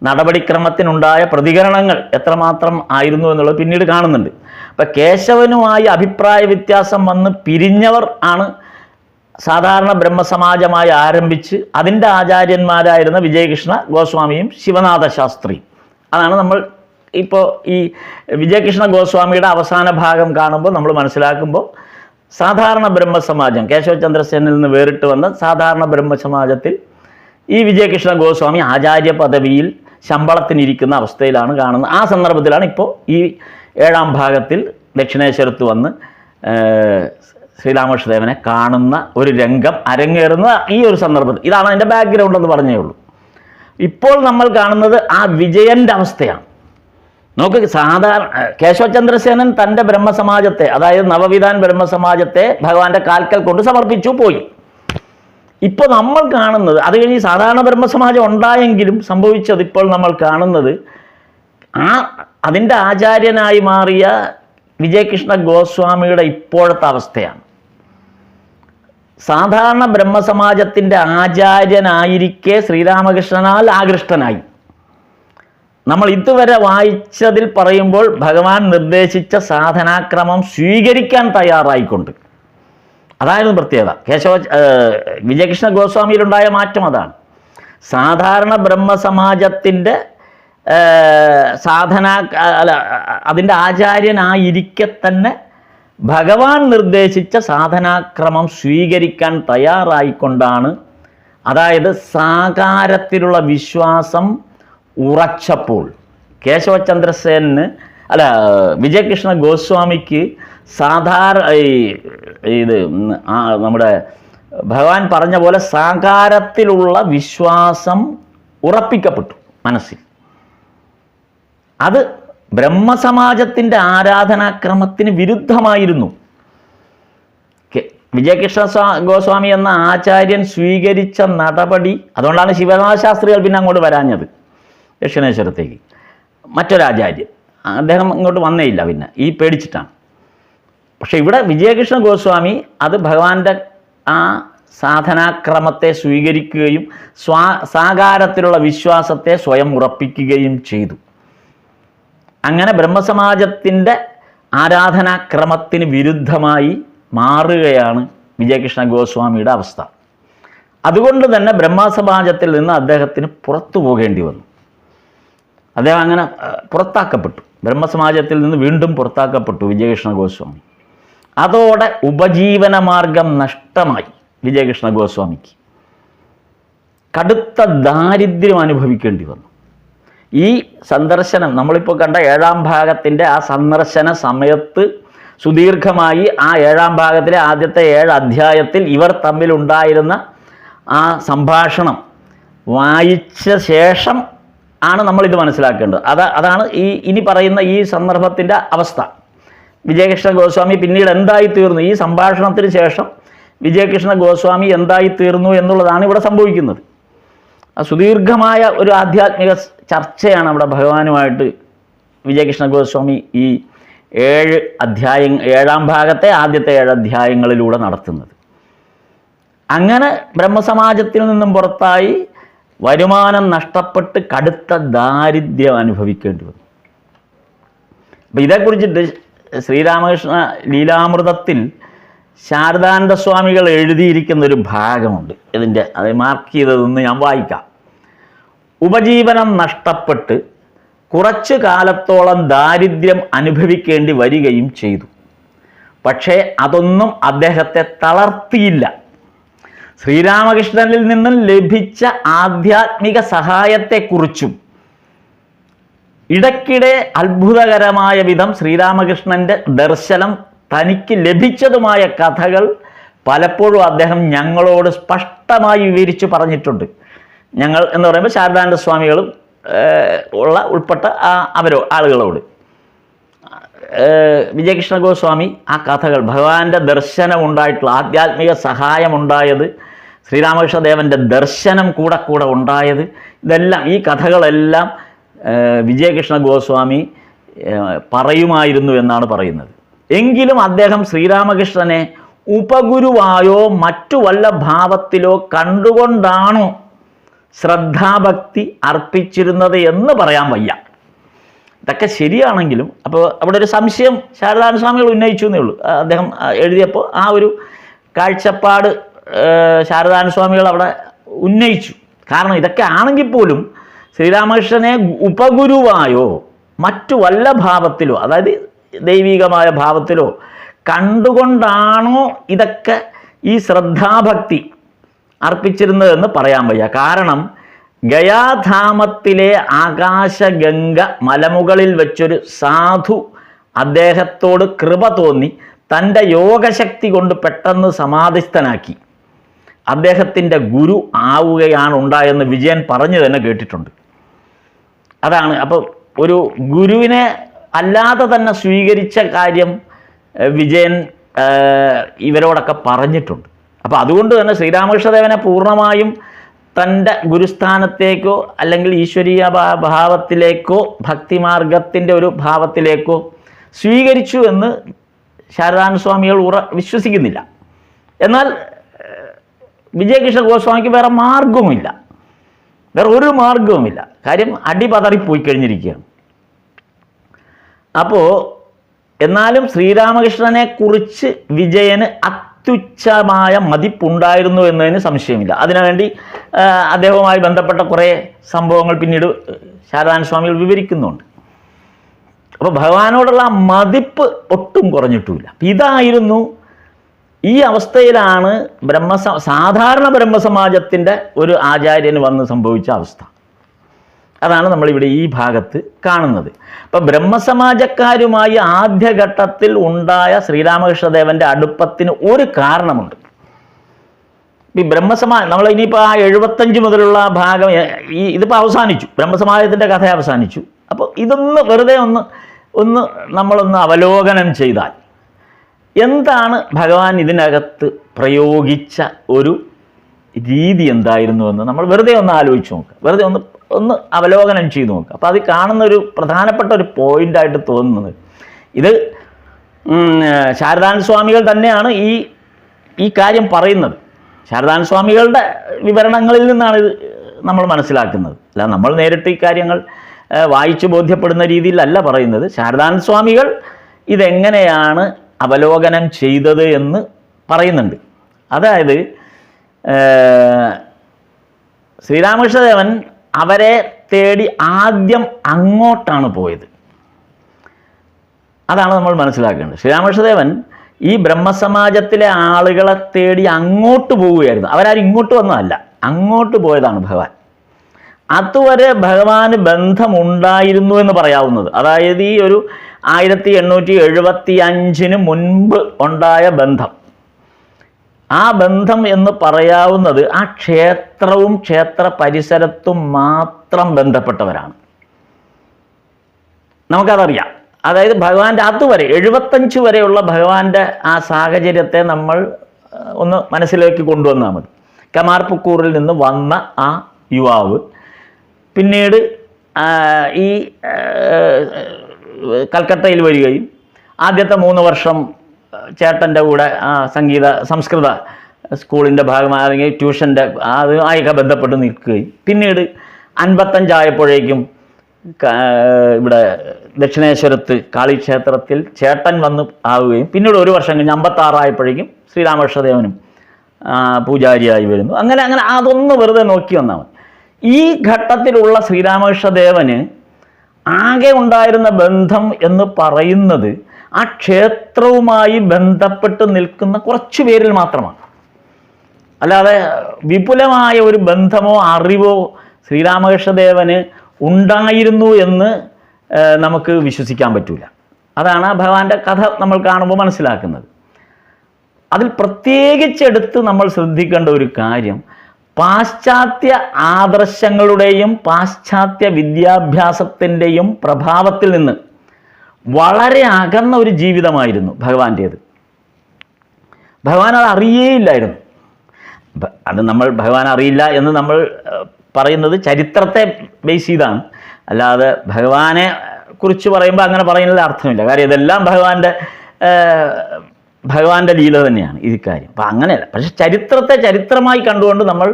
നടപടിക്രമത്തിനുണ്ടായ പ്രതികരണങ്ങൾ എത്രമാത്രം ആയിരുന്നു എന്നുള്ളത് പിന്നീട് കാണുന്നുണ്ട്. അപ്പം കേശവനുമായി അഭിപ്രായ വ്യത്യാസം വന്ന് പിരിഞ്ഞവർ ആണ് സാധാരണ ബ്രഹ്മസമാജമായി ആരംഭിച്ച് അതിൻ്റെ ആചാര്യന്മാരായിരുന്ന വിജയകൃഷ്ണ ഗോസ്വാമിയും ശിവനാഥ ശാസ്ത്രിയും. അതാണ് നമ്മൾ ഇപ്പോൾ ഈ വിജയകൃഷ്ണ ഗോസ്വാമിയുടെ അവസാന ഭാഗം കാണുമ്പോൾ നമ്മൾ മനസ്സിലാക്കുമ്പോൾ സാധാരണ ബ്രഹ്മസമാജം കേശവചന്ദ്രസേനിൽ നിന്ന് വേറിട്ട് വന്ന സാധാരണ ബ്രഹ്മസമാജത്തിൽ ഈ വിജയകൃഷ്ണ ഗോസ്വാമി ആചാര്യ പദവിയിൽ ശമ്പളത്തിനിരിക്കുന്ന അവസ്ഥയിലാണ് കാണുന്നത്. ആ സന്ദർഭത്തിലാണ് ഇപ്പോൾ ഈ 7-ാം ഭാഗത്തിൽ ദക്ഷിണേശ്വരത്ത് വന്ന് ശ്രീരാമകൃഷ്ണദേവനെ കാണുന്ന ഒരു രംഗം അരങ്ങേറുന്ന ഈ ഒരു സന്ദർഭത്തിൽ. ഇതാണ് അതിൻ്റെ ബാക്ക്ഗ്രൗണ്ട് എന്ന് പറഞ്ഞേ ഉള്ളൂ. ഇപ്പോൾ നമ്മൾ കാണുന്നത് ആ വിജയൻ്റെ അവസ്ഥയാണ്. നമുക്ക് സാധാരണ കേശവചന്ദ്രസേനൻ തൻ്റെ ബ്രഹ്മസമാജത്തെ, അതായത് നവവിധാൻ ബ്രഹ്മസമാജത്തെ ഭഗവാന്റെ കാൽക്കൽ കൊണ്ട് സമർപ്പിച്ചു പോയി. ഇപ്പോൾ നമ്മൾ കാണുന്നത്, അത് കഴിഞ്ഞ് സാധാരണ ബ്രഹ്മസമാജം ഉണ്ടായെങ്കിലും സംഭവിച്ചത് ഇപ്പോൾ നമ്മൾ കാണുന്നത് അതിൻ്റെ ആചാര്യനായി മാറിയ വിജയകൃഷ്ണ ഗോസ്വാമിയുടെ ഇപ്പോഴത്തെ അവസ്ഥയാണ്. സാധാരണ ബ്രഹ്മസമാജത്തിൻ്റെ ആചാര്യനായിരിക്കെ ശ്രീരാമകൃഷ്ണനാൽ ആകൃഷ്ടനായി. നമ്മൾ ഇതുവരെ വായിച്ചതിൽ പറയുമ്പോൾ ഭഗവാൻ നിർദ്ദേശിച്ച സാധനാക്രമം സ്വീകരിക്കാൻ തയ്യാറായിക്കൊണ്ട്, അതായിരുന്നു പ്രത്യേകത. വിജയകൃഷ്ണ ഗോസ്വാമിയിലുണ്ടായ മാറ്റം അതാണ്. സാധാരണ ബ്രഹ്മസമാജത്തിൻ്റെ അതിൻ്റെ ആചാര്യനായിരിക്കെ തന്നെ ഭഗവാൻ നിർദ്ദേശിച്ച സാധനാക്രമം സ്വീകരിക്കാൻ തയ്യാറായിക്കൊണ്ടാണ്, അതായത് സാകാരത്തിലുള്ള വിശ്വാസം ഉറച്ചപ്പോൾ കേശവചന്ദ്രസേനന് വിജയകൃഷ്ണ ഗോസ്വാമിക്ക് നമ്മുടെ ഭഗവാൻ പറഞ്ഞ പോലെ സാകാരത്തിലുള്ള വിശ്വാസം ഉറപ്പിക്കപ്പെട്ടു മനസ്സിൽ. അത് ബ്രഹ്മസമാജത്തിൻ്റെ ആരാധനാക്രമത്തിന് വിരുദ്ധമായിരുന്നു. വിജയകൃഷ്ണ ഗോസ്വാമി എന്ന ആചാര്യൻ സ്വീകരിച്ച നടപടി, അതുകൊണ്ടാണ് ശിവനാഥ ശാസ്ത്രികൾ പിന്നെ അങ്ങോട്ട് വരാഞ്ഞത് ദക്ഷിണേശ്വരത്തേക്ക്. മറ്റൊരാചാര്യൻ അദ്ദേഹം ഇങ്ങോട്ട് വന്നേയില്ല, പിന്നെ ഈ പേടിച്ചിട്ടാണ്. പക്ഷെ ഇവിടെ വിജയകൃഷ്ണ ഗോസ്വാമി അത് ഭഗവാന്റെ ആ സാധനാക്രമത്തെ സ്വീകരിക്കുകയും സാകാരത്തിലുള്ള വിശ്വാസത്തെ സ്വയം ഉറപ്പിക്കുകയും ചെയ്തു. അങ്ങനെ ബ്രഹ്മസമാജത്തിൻ്റെ ആരാധനാക്രമത്തിന് വിരുദ്ധമായി മാറുകയാണ് വിജയകൃഷ്ണ ഗോസ്വാമിയുടെ അവസ്ഥ. അതുകൊണ്ട് തന്നെ ബ്രഹ്മസമാജത്തിൽ നിന്ന് അദ്ദേഹത്തിന് പുറത്തു പോകേണ്ടി വന്നു. അദ്ദേഹം അങ്ങനെ പുറത്താക്കപ്പെട്ടു. ബ്രഹ്മസമാജത്തിൽ നിന്ന് വീണ്ടും പുറത്താക്കപ്പെട്ടു വിജയകൃഷ്ണ ഗോസ്വാമി. അതോടെ ഉപജീവന മാർഗം നഷ്ടമായി വിജയകൃഷ്ണ ഗോസ്വാമിക്ക്. കടുത്ത ദാരിദ്ര്യം അനുഭവിക്കേണ്ടി വന്നു. ഈ സന്ദർശനം, നമ്മളിപ്പോൾ കണ്ട 7-ാം ഭാഗത്തിൻ്റെ ആ സന്ദർശന സമയത്ത് സുദീർഘമായി ആ 7-ാം ഭാഗത്തിലെ ആദ്യത്തെ 7 അധ്യായത്തിൽ ഇവർ തമ്മിലുണ്ടായിരുന്ന ആ സംഭാഷണം വായിച്ച ശേഷം ആണ് നമ്മളിത് മനസ്സിലാക്കേണ്ടത്. അതാണ് ഇനി പറയുന്ന ഈ സന്ദർഭത്തിൻ്റെ അവസ്ഥ. വിജയകൃഷ്ണ ഗോസ്വാമി പിന്നീട് എന്തായിത്തീർന്നു, ഈ സംഭാഷണത്തിന് ശേഷം വിജയകൃഷ്ണ ഗോസ്വാമി എന്തായിത്തീർന്നു എന്നുള്ളതാണ് ഇവിടെ സംഭവിക്കുന്നത്. സുദീർഘമായ ഒരു ആധ്യാത്മിക ചർച്ചയാണ് അവിടെ ഭഗവാനുമായിട്ട് വിജയകൃഷ്ണ ഗോസ്വാമി ഈ 7-ാം ഭാഗത്തെ ആദ്യത്തെ 7 അധ്യായങ്ങളിലൂടെ നടത്തുന്നത്. അങ്ങനെ ബ്രഹ്മസമാജത്തിൽ നിന്നും പുറത്തായി വരുമാനം നഷ്ടപ്പെട്ട് കടുത്ത ദാരിദ്ര്യം അനുഭവിക്കേണ്ടി വന്നു. അപ്പം ഇതേക്കുറിച്ചിട്ട് ശ്രീരാമകൃഷ്ണ ലീലാമൃതത്തിൽ ശാരദാനന്ദ സ്വാമികൾ എഴുതിയിരിക്കുന്ന ഒരു ഭാഗമുണ്ട്. അത് മാർക്ക് ചെയ്തതെന്ന് ഞാൻ വായിക്കാം. ഉപജീവനം നഷ്ടപ്പെട്ട് കുറച്ചു കാലത്തോളം ദാരിദ്ര്യം അനുഭവിക്കേണ്ടി വരികയും ചെയ്തു. പക്ഷേ അതൊന്നും അദ്ദേഹത്തെ തളർത്തിയില്ല. ശ്രീരാമകൃഷ്ണനിൽ നിന്നും ലഭിച്ച ആധ്യാത്മിക സഹായത്തെക്കുറിച്ചും ഇടയ്ക്കിടെ അത്ഭുതകരമായ വിധം ശ്രീരാമകൃഷ്ണൻ്റെ ദർശനം തനിക്ക് ലഭിച്ചതുമായ കഥകൾ പലപ്പോഴും അദ്ദേഹം ഞങ്ങളോട് സ്പഷ്ടമായി വിവരിച്ചു പറഞ്ഞിട്ടുണ്ട്. ഞങ്ങൾ എന്ന് പറയുമ്പോൾ ശാരദാനന്ദ സ്വാമികളും ഉൾപ്പെട്ട ആളുകളോട്. വിജയകൃഷ്ണ ഗോസ്വാമി ആ കഥകൾ, ഭഗവാന്റെ ദർശനം ഉണ്ടായിട്ടുള്ള ആധ്യാത്മിക സഹായമുണ്ടായത്, ശ്രീരാമകൃഷ്ണദേവൻ്റെ ദർശനം കൂടെ ഉണ്ടായത്, ഇതെല്ലാം ഈ കഥകളെല്ലാം വിജയകൃഷ്ണ ഗോസ്വാമി പറയുമായിരുന്നു എന്നാണ് പറയുന്നത്. എങ്കിലും അദ്ദേഹം ശ്രീരാമകൃഷ്ണനെ ഉപഗുരുവായോ മറ്റു വല്ല ഭാവത്തിലോ കണ്ടുകൊണ്ടാണോ ശ്രദ്ധാഭക്തി അർപ്പിച്ചിരുന്നത് എന്ന് പറയാൻ വയ്യ. ഇതൊക്കെ ശരിയാണെങ്കിലും അപ്പോൾ അവിടെ ഒരു സംശയം ശാരദാനന്ദ സ്വാമികൾ ഉന്നയിച്ചു എന്നേ ഉള്ളൂ. അദ്ദേഹം എഴുതിയപ്പോൾ ആ ഒരു കാഴ്ചപ്പാട് ശാരദാനന്ദ സ്വാമികൾ അവിടെ ഉന്നയിച്ചു. കാരണം ഇതൊക്കെ ആണെങ്കിൽ പോലും ശ്രീരാമകൃഷ്ണനെ ഉപഗുരുവായോ മറ്റു വല്ല ഭാവത്തിലോ, അതായത് ദൈവികമായ ഭാവത്തിലോ കണ്ടുകൊണ്ടാണോ ഇതൊക്കെ ഈ ശ്രദ്ധാഭക്തി അർപ്പിച്ചിരുന്നതെന്ന് പറയാൻ വയ്യ. കാരണം ഗയാധാമത്തിലെ ആകാശഗംഗ മലമുകളിൽ വെച്ചൊരു സാധു അദ്ദേഹത്തോട് കൃപ തോന്നി തൻ്റെ യോഗശക്തി കൊണ്ട് പെട്ടെന്ന് സമാധിസ്ഥനാക്കി അദ്ദേഹത്തിൻ്റെ ഗുരു ആവുകയാണ് ഉണ്ടായെന്ന് വിജയൻ പറഞ്ഞു തന്നെ കേട്ടിട്ടുണ്ട്. അതാണ്. അപ്പോൾ ഒരു ഗുരുവിനെ അല്ലാതെ തന്നെ സ്വീകരിച്ച കാര്യം വിജയൻ ഇവരോടൊക്കെ പറഞ്ഞിട്ടുണ്ട്. അപ്പോൾ അതുകൊണ്ട് തന്നെ ശ്രീരാമകൃഷ്ണദേവനെ പൂർണ്ണമായും തൻ്റെ ഗുരുസ്ഥാനത്തേക്കോ അല്ലെങ്കിൽ ഈശ്വരീയ ഭാവത്തിലേക്കോ ഭക്തിമാർഗത്തിൻ്റെ ഒരു ഭാവത്തിലേക്കോ സ്വീകരിച്ചു എന്ന് ശാരദാനന്ദ സ്വാമികൾ വിശ്വസിക്കുന്നില്ല. എന്നാൽ വിജയകൃഷ്ണ ഗോസ്വാമിക്ക് വേറെ മാർഗവുമില്ല, വേറെ ഒരു മാർഗവുമില്ല. കാര്യം അടിപതറിപ്പോയി കഴിഞ്ഞിരിക്കുകയാണ്. അപ്പോൾ എന്നാലും ശ്രീരാമകൃഷ്ണനെ കുറിച്ച് വിജയന് അത്യുച്ഛമായ മതിപ്പുണ്ടായിരുന്നു എന്നതിന് സംശയമില്ല. അതിനുവേണ്ടി അദ്ദേഹവുമായി ബന്ധപ്പെട്ട കുറേ സംഭവങ്ങൾ പിന്നീട് ശാരദാനന്ദ സ്വാമികൾ വിവരിക്കുന്നുണ്ട്. അപ്പോൾ ഭഗവാനോടുള്ള മതിപ്പ് ഒട്ടും കുറഞ്ഞിട്ടുമില്ല. ഇതായിരുന്നു, ഈ അവസ്ഥയിലാണ് സാധാരണ ബ്രഹ്മസമാജത്തിൻ്റെ ഒരു ആചാര്യന് വന്ന് സംഭവിച്ച അവസ്ഥ. അതാണ് നമ്മളിവിടെ ഈ ഭാഗത്ത് കാണുന്നത്. അപ്പം ബ്രഹ്മസമാജക്കാരുമായി ആദ്യഘട്ടത്തിൽ ഉണ്ടായ ശ്രീരാമകൃഷ്ണദേവൻ്റെ അടുപ്പത്തിന് ഒരു കാരണമുണ്ട്. ഈ നമ്മൾ ഇനിയിപ്പോൾ ആ 75 മുതലുള്ള ഭാഗം ഇതിപ്പോൾ അവസാനിച്ചു, ബ്രഹ്മസമാജത്തിൻ്റെ കഥ അവസാനിച്ചു. അപ്പോൾ ഇതൊന്ന് വെറുതെ നമ്മളൊന്ന് അവലോകനം ചെയ്താൽ എന്താണ് ഭഗവാൻ ഇതിനകത്ത് പ്രയോഗിച്ച ഒരു രീതി എന്തായിരുന്നുവെന്ന് നമ്മൾ വെറുതെ ഒന്ന് ആലോചിച്ച് നോക്കുക, വെറുതെ ഒന്ന് അവലോകനം ചെയ്ത് നോക്കുക. അപ്പോൾ അത് കാണുന്ന ഒരു പ്രധാനപ്പെട്ട ഒരു പോയിൻ്റായിട്ട് തോന്നുന്നത്, ഇത് ശാരദാനന്ദ സ്വാമികൾ തന്നെയാണ് ഈ കാര്യം പറയുന്നത്. ശാരദാനന്ദ സ്വാമികളുടെ വിവരണങ്ങളിൽ നിന്നാണ് ഇത് നമ്മൾ മനസ്സിലാക്കുന്നത്. അല്ല, നമ്മൾ നേരിട്ട് ഈ കാര്യങ്ങൾ വായിച്ച് ബോധ്യപ്പെടുന്ന രീതിയിലല്ല പറയുന്നത്. ശാരദാനന്ദ സ്വാമികൾ ഇതെങ്ങനെയാണ് അവലോകനം ചെയ്തത് എന്ന് പറയുന്നുണ്ട്. അതായത് ശ്രീരാമകൃഷ്ണദേവൻ അവരെ തേടി ആദ്യം അങ്ങോട്ടാണ് പോയത്. അതാണ് നമ്മൾ മനസ്സിലാക്കേണ്ടത്. ശ്രീരാമകൃഷ്ണദേവൻ ഈ ബ്രഹ്മസമാജത്തിലെ ആളുകളെ തേടി അങ്ങോട്ട് പോവുകയായിരുന്നു. അവരാരും ഇങ്ങോട്ട് വന്നതല്ല, അങ്ങോട്ട് പോയതാണ് ഭഗവാൻ. അതുവരെ ഭഗവാന് ബന്ധമുണ്ടായിരുന്നു എന്ന് പറയാവുന്നത്, അതായത് ഈ ഒരു 1875 മുൻപ് ഉണ്ടായ ബന്ധം, ആ ബന്ധം എന്ന് പറയാവുന്നത് ആ ക്ഷേത്രവും ക്ഷേത്ര പരിസരത്തും മാത്രം ബന്ധപ്പെട്ടവരാണ്. നമുക്കതറിയാം. അതായത് ഭഗവാന്റെ അതുവരെ 75 വരെയുള്ള ഭഗവാന്റെ ആ സാഹചര്യത്തെ നമ്മൾ ഒന്ന് മനസ്സിലേക്ക് കൊണ്ടുവന്നാൽ മതി. കമാർപുക്കൂറിൽ നിന്ന് വന്ന ആ യുവാവ് പിന്നീട് ഈ കൽക്കട്ടയിൽ വരികയും ആദ്യത്തെ 3 വർഷം ചേട്ടൻ്റെ കൂടെ സംസ്കൃത സ്കൂളിൻ്റെ ഭാഗമായി അല്ലെങ്കിൽ ട്യൂഷൻ്റെ അതുമായൊക്കെ ബന്ധപ്പെട്ട് നിൽക്കുകയും പിന്നീട് 55 ആയപ്പോഴേക്കും ഇവിടെ ദക്ഷിണേശ്വരത്ത് കാളിക്ഷേത്രത്തിൽ ചേട്ടൻ വന്ന് ആവുകയും പിന്നീട് 1 വർഷം കഴിഞ്ഞ് 56 ആയപ്പോഴേക്കും ശ്രീരാമകൃഷ്ണദേവനും പൂജാരിയായി വരുന്നു. അങ്ങനെ അതൊന്ന് വെറുതെ നോക്കി വന്നാൽ മതി. ഈ ഘട്ടത്തിലുള്ള ശ്രീരാമകൃഷ്ണദേവന് ആകെ ഉണ്ടായിരുന്ന ബന്ധം എന്ന് പറയുന്നത് ആ ക്ഷേത്രവുമായി ബന്ധപ്പെട്ട് നിൽക്കുന്ന കുറച്ചു പേരിൽ മാത്രമാണ്. അല്ലാതെ വിപുലമായ ഒരു ബന്ധമോ അറിവോ ശ്രീരാമകൃഷ്ണദേവന് ഉണ്ടായിരുന്നു എന്ന് നമുക്ക് വിശ്വസിക്കാൻ പറ്റില്ല. അതാണ് ഭഗവാന്റെ കഥ നമ്മൾ കാണുമ്പോൾ മനസ്സിലാക്കുന്നത്. അതിൽ പ്രത്യേകിച്ചെടുത്ത് നമ്മൾ ശ്രദ്ധിക്കേണ്ട ഒരു കാര്യം, പാശ്ചാത്യ ആദർശങ്ങളുടെയും പാശ്ചാത്യ വിദ്യാഭ്യാസത്തിൻ്റെയും പ്രഭാവത്തിൽ നിന്ന് വളരെ അകന്ന ഒരു ജീവിതമായിരുന്നു ഭഗവാന്റേത്. ഭഗവാൻ അത് അറിയേയില്ലായിരുന്നു. അത് നമ്മൾ ഭഗവാൻ അറിയില്ല എന്ന് നമ്മൾ പറയുന്നത് ചരിത്രത്തെ ബേസ് ചെയ്താണ്. അല്ലാതെ ഭഗവാനെ കുറിച്ച് പറയുമ്പോൾ അങ്ങനെ പറയുന്നതിൽ അർത്ഥമില്ല. കാര്യം ഇതെല്ലാം ഭഗവാന്റെ ലീല തന്നെയാണ് ഈ കാര്യം. അപ്പം അങ്ങനെയല്ല. പക്ഷെ ചരിത്രത്തെ ചരിത്രമായി കണ്ടുകൊണ്ട് നമ്മൾ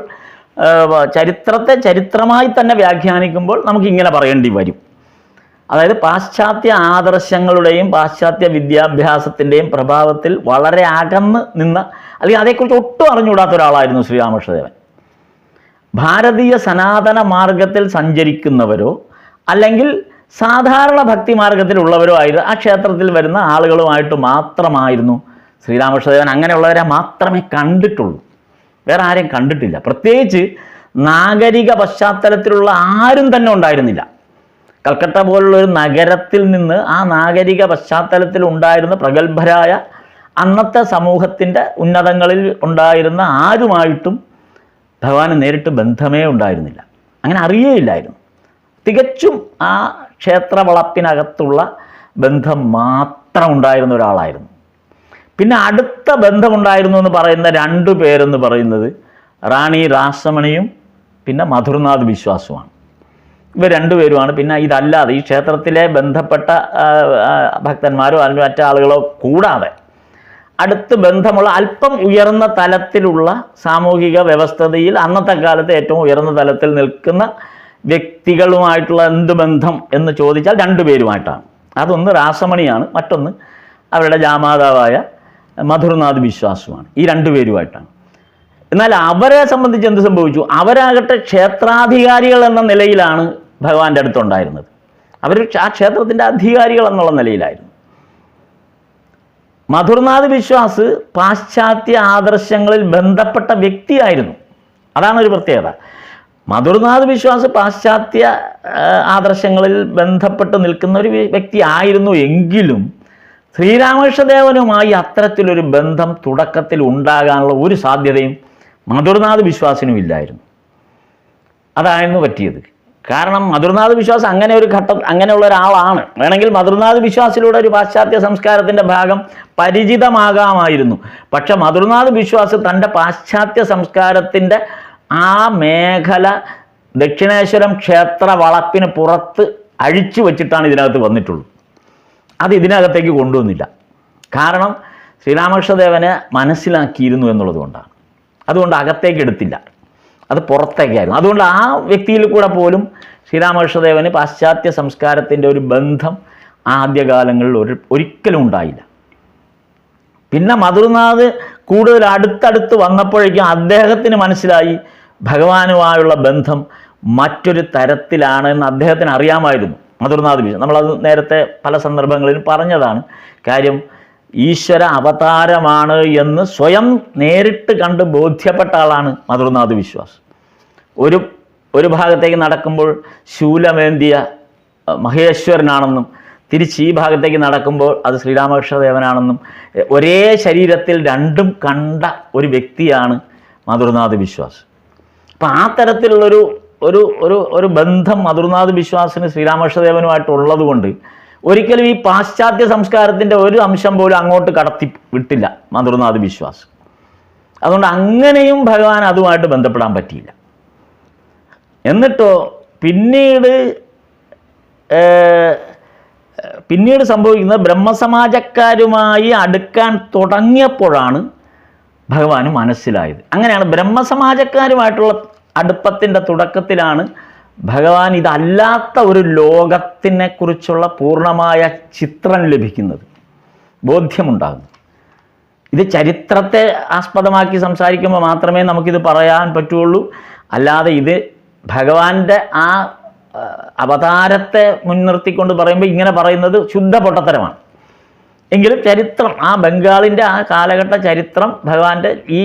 ചരിത്രത്തെ ചരിത്രമായി തന്നെ വ്യാഖ്യാനിക്കുമ്പോൾ നമുക്കിങ്ങനെ പറയേണ്ടി വരും. അതായത് പാശ്ചാത്യ ആദർശങ്ങളുടെയും പാശ്ചാത്യ വിദ്യാഭ്യാസത്തിൻ്റെയും പ്രഭാവത്തിൽ വളരെ അകന്ന് നിന്ന, അല്ലെങ്കിൽ അതേക്കുറിച്ച് ഒട്ടും അറിഞ്ഞുകൂടാത്ത ഒരാളായിരുന്നു ശ്രീരാമകൃഷ്ണദേവൻ. ഭാരതീയ സനാതന മാർഗത്തിൽ സഞ്ചരിക്കുന്നവരോ അല്ലെങ്കിൽ സാധാരണ ഭക്തി മാർഗത്തിലുള്ളവരോ ആയിരുന്നു ആ ക്ഷേത്രത്തിൽ വരുന്ന ആളുകളുമായിട്ട് മാത്രമായിരുന്നു ശ്രീരാമകൃഷ്ണദേവൻ. അങ്ങനെയുള്ളവരെ മാത്രമേ കണ്ടിട്ടുള്ളൂ, വേറെ ആരെയും കണ്ടിട്ടില്ല. പ്രത്യേകിച്ച് നാഗരിക പശ്ചാത്തലത്തിലുള്ള ആരും തന്നെ ഉണ്ടായിരുന്നില്ല. കൽക്കട്ട പോലുള്ളൊരു നഗരത്തിൽ നിന്ന് ആ നാഗരിക പശ്ചാത്തലത്തിൽ ഉണ്ടായിരുന്ന പ്രഗത്ഭരായ അന്നത്തെ സമൂഹത്തിൻ്റെ ഉന്നതങ്ങളിൽ ഉണ്ടായിരുന്ന ആരുമായിട്ടും ഭഗവാന് നേരിട്ട് ബന്ധമേ ഉണ്ടായിരുന്നില്ല, അങ്ങനെ അറിയേയില്ലായിരുന്നു. തികച്ചും ആ ക്ഷേത്ര വളപ്പിനകത്തുള്ള ബന്ധം മാത്രം ഉണ്ടായിരുന്ന ഒരാളായിരുന്നു. പിന്നെ അടുത്ത ബന്ധമുണ്ടായിരുന്നു എന്ന് പറയുന്ന 2 പേരെന്ന് പറയുന്നത് റാണി രാസമണിയും പിന്നെ മധുർനാഥ് വിശ്വാസുമാണ്. ഇവർ 2 പേരുമാണ്. പിന്നെ ഇതല്ലാതെ ഈ ക്ഷേത്രത്തിലെ ബന്ധപ്പെട്ട ഭക്തന്മാരോ അല്ലെങ്കിൽ മറ്റാളുകളോ കൂടാതെ അടുത്ത് ബന്ധമുള്ള അല്പം ഉയർന്ന തലത്തിലുള്ള സാമൂഹിക വ്യവസ്ഥതയിൽ അന്നത്തെ കാലത്ത് ഏറ്റവും ഉയർന്ന തലത്തിൽ നിൽക്കുന്ന വ്യക്തികളുമായിട്ടുള്ള എന്ത് ബന്ധം എന്ന് ചോദിച്ചാൽ 2 പേരുമായിട്ടാണ്. അതൊന്ന് രാസമണിയാണ്, മറ്റൊന്ന് അവരുടെ ജാമാതാവായ മധുർനാഥ് വിശ്വാസുമാണ്. ഈ 2 പേരുമായിട്ടാണ്. എന്നാൽ അവരെ സംബന്ധിച്ച് എന്ത് സംഭവിച്ചു? അവരാകട്ടെ ക്ഷേത്രാധികാരികൾ എന്ന നിലയിലാണ് ഭഗവാന്റെ അടുത്തുണ്ടായിരുന്നത്. അവർ ആ ക്ഷേത്രത്തിൻ്റെ അധികാരികൾ എന്നുള്ള നിലയിലായിരുന്നു. മധുർനാഥ് വിശ്വാസ് പാശ്ചാത്യ ആദർശങ്ങളിൽ ബന്ധപ്പെട്ട വ്യക്തിയായിരുന്നു. അതാണ് ഒരു പ്രത്യേകത. മധുർനാഥ് വിശ്വാസ് പാശ്ചാത്യ ആദർശങ്ങളിൽ ബന്ധപ്പെട്ട് നിൽക്കുന്ന ഒരു വ്യക്തി ആയിരുന്നു എങ്കിലും ശ്രീരാമകൃഷ്ണദേവനുമായി അത്തരത്തിലൊരു ബന്ധം തുടക്കത്തിൽ ഉണ്ടാകാനുള്ള ഒരു സാധ്യതയും മധുർനാഥ് വിശ്വാസിനും ഇല്ലായിരുന്നു. അതായിരുന്നു പറ്റിയത്. കാരണം മധുർനാഥ് വിശ്വാസ് അങ്ങനെയുള്ള ഒരാളാണ്. വേണമെങ്കിൽ മധുർനാഥ് വിശ്വാസിലൂടെ ഒരു പാശ്ചാത്യ സംസ്കാരത്തിൻ്റെ ഭാഗം പരിചിതമാകാമായിരുന്നു. പക്ഷെ മധുർനാഥ് വിശ്വാസ് തൻ്റെ പാശ്ചാത്യ സംസ്കാരത്തിൻ്റെ ആ മേഖല ദക്ഷിണേശ്വരം ക്ഷേത്ര വളപ്പിന് പുറത്ത് അഴിച്ചു വച്ചിട്ടാണ് ഇതിനകത്ത് വന്നിട്ടുള്ളൂ. അത് ഇതിനകത്തേക്ക് കൊണ്ടുവന്നില്ല. കാരണം ശ്രീരാമകൃഷ്ണദേവനെ മനസ്സിലാക്കിയിരുന്നു എന്നുള്ളത് കൊണ്ടാണ്. അതുകൊണ്ട് അകത്തേക്ക് എടുത്തില്ല, അത് പുറത്തേക്കായിരുന്നു. അതുകൊണ്ട് ആ വ്യക്തിയിൽ കൂടെ പോലും ശ്രീരാമകൃഷ്ണദേവന് പാശ്ചാത്യ സംസ്കാരത്തിൻ്റെ ഒരു ബന്ധം ആദ്യകാലങ്ങളിൽ ഒരിക്കലും ഉണ്ടായില്ല. പിന്നെ മധുർനാഥ് കൂടുതൽ അടുത്തടുത്ത് വന്നപ്പോഴേക്കും അദ്ദേഹത്തിന് മനസ്സിലായി ഭഗവാനുമായുള്ള ബന്ധം മറ്റൊരു തരത്തിലാണെന്ന് അദ്ദേഹത്തിന് അറിയാമായിരുന്നു. മധുർനാഥ് വിശ്വാസ് നമ്മളത് നേരത്തെ പല സന്ദർഭങ്ങളിലും പറഞ്ഞതാണ്. കാര്യം ഈശ്വര അവതാരമാണ് എന്ന് സ്വയം നേരിട്ട് കണ്ട് ബോധ്യപ്പെട്ട ആളാണ് മധുർനാഥ് വിശ്വാസ്. ഒരു ഭാഗത്തേക്ക് നടക്കുമ്പോൾ ശൂലമേന്തിയ മഹേശ്വരനാണെന്നും തിരിച്ച് ഈ ഭാഗത്തേക്ക് നടക്കുമ്പോൾ അത് ശ്രീരാമകൃഷ്ണദേവനാണെന്നും ഒരേ ശരീരത്തിൽ 2ഉം കണ്ട ഒരു വ്യക്തിയാണ് മധുർനാഥ് വിശ്വാസ്. അപ്പം ആ തരത്തിലുള്ളൊരു ഒരു ഒരു ഒരു ബന്ധം മധുർനാഥ് വിശ്വാസിന് ശ്രീരാമകൃഷ്ണദേവനുമായിട്ടുള്ളത് കൊണ്ട് ഒരിക്കലും ഈ പാശ്ചാത്യ സംസ്കാരത്തിൻ്റെ ഒരു അംശം പോലും അങ്ങോട്ട് കടത്തി വിട്ടില്ല മധുർനാഥ് വിശ്വാസ്. അതുകൊണ്ട് അങ്ങനെയും ഭഗവാൻ അതുമായിട്ട് ബന്ധപ്പെടാൻ പറ്റിയില്ല. എന്നിട്ടോ പിന്നീട് സംഭവിക്കുന്നത് ബ്രഹ്മസമാജക്കാരുമായി അടുക്കാൻ തുടങ്ങിയപ്പോഴാണ് ഭഗവാന് മനസ്സിലായത്. അങ്ങനെയാണ് ബ്രഹ്മസമാജക്കാരുമായിട്ടുള്ള അടുപ്പത്തിൻ്റെ തുടക്കത്തിലാണ് ഭഗവാൻ ഇതല്ലാത്ത ഒരു ലോകത്തിനെ കുറിച്ചുള്ള പൂർണ്ണമായ ചിത്രം ലഭിക്കുന്നത്, ബോധ്യമുണ്ടാകുന്നു. ഇത് ചരിത്രത്തെ ആസ്പദമാക്കി സംസാരിക്കുമ്പോൾ മാത്രമേ നമുക്കിത് പറയാൻ പറ്റുള്ളൂ. അല്ലാതെ ഇത് ഭഗവാന്റെ ആ അവതാരത്തെ മുൻനിർത്തിക്കൊണ്ട് പറയുമ്പോൾ ഇങ്ങനെ പറയുന്നത് ശുദ്ധ പൊട്ടത്തരമാണ്. എങ്കിലും ചരിത്രം, ആ ബംഗാളിൻ്റെ ആ കാലഘട്ട ചരിത്രം, ഭഗവാന്റെ ഈ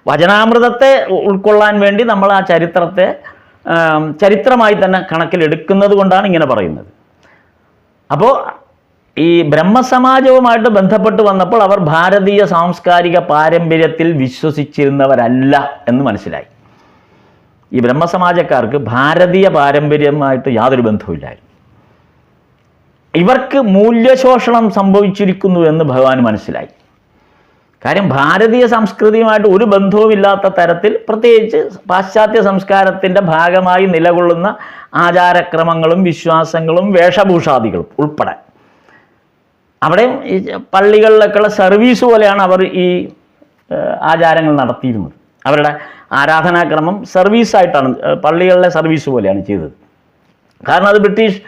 വചനാമൃതത്തെ ഉൾക്കൊള്ളാൻ വേണ്ടി നമ്മൾ ആ ചരിത്രത്തെ ചരിത്രമായി തന്നെ കണക്കിലെടുക്കുന്നത് കൊണ്ടാണ് ഇങ്ങനെ പറയുന്നത്. അപ്പോൾ ഈ ബ്രഹ്മസമാജവുമായിട്ട് ബന്ധപ്പെട്ട് വന്നപ്പോൾ അവർ ഭാരതീയ സാംസ്കാരിക പാരമ്പര്യത്തിൽ വിശ്വസിച്ചിരുന്നവരല്ല എന്ന് മനസ്സിലായി. ഈ ബ്രഹ്മസമാജക്കാർക്ക് ഭാരതീയ പാരമ്പര്യമായിട്ട് യാതൊരു ബന്ധവുമില്ലായിരുന്നു. ഇവർക്ക് മൂല്യശോഷണം സംഭവിച്ചിരിക്കുന്നു എന്ന് ഭഗവാൻ മനസ്സിലായി. കാര്യം ഭാരതീയ സംസ്കൃതിയുമായിട്ട് ഒരു ബന്ധവുമില്ലാത്ത തരത്തിൽ, പ്രത്യേകിച്ച് പാശ്ചാത്യ സംസ്കാരത്തിൻ്റെ ഭാഗമായി നിലകൊള്ളുന്ന ആചാരക്രമങ്ങളും വിശ്വാസങ്ങളും വേഷഭൂഷാദികളും ഉൾപ്പെടെ അവിടെയും ഈ പള്ളികളിലൊക്കെയുള്ള സർവീസ് പോലെയാണ് അവർ ഈ ആചാരങ്ങൾ നടത്തിയിരുന്നത്. അവരുടെ ആരാധനാക്രമം സർവീസായിട്ടാണ്, പള്ളികളിലെ സർവീസ് പോലെയാണ് ചെയ്തത്. കാരണം അത് ബ്രിട്ടീഷ്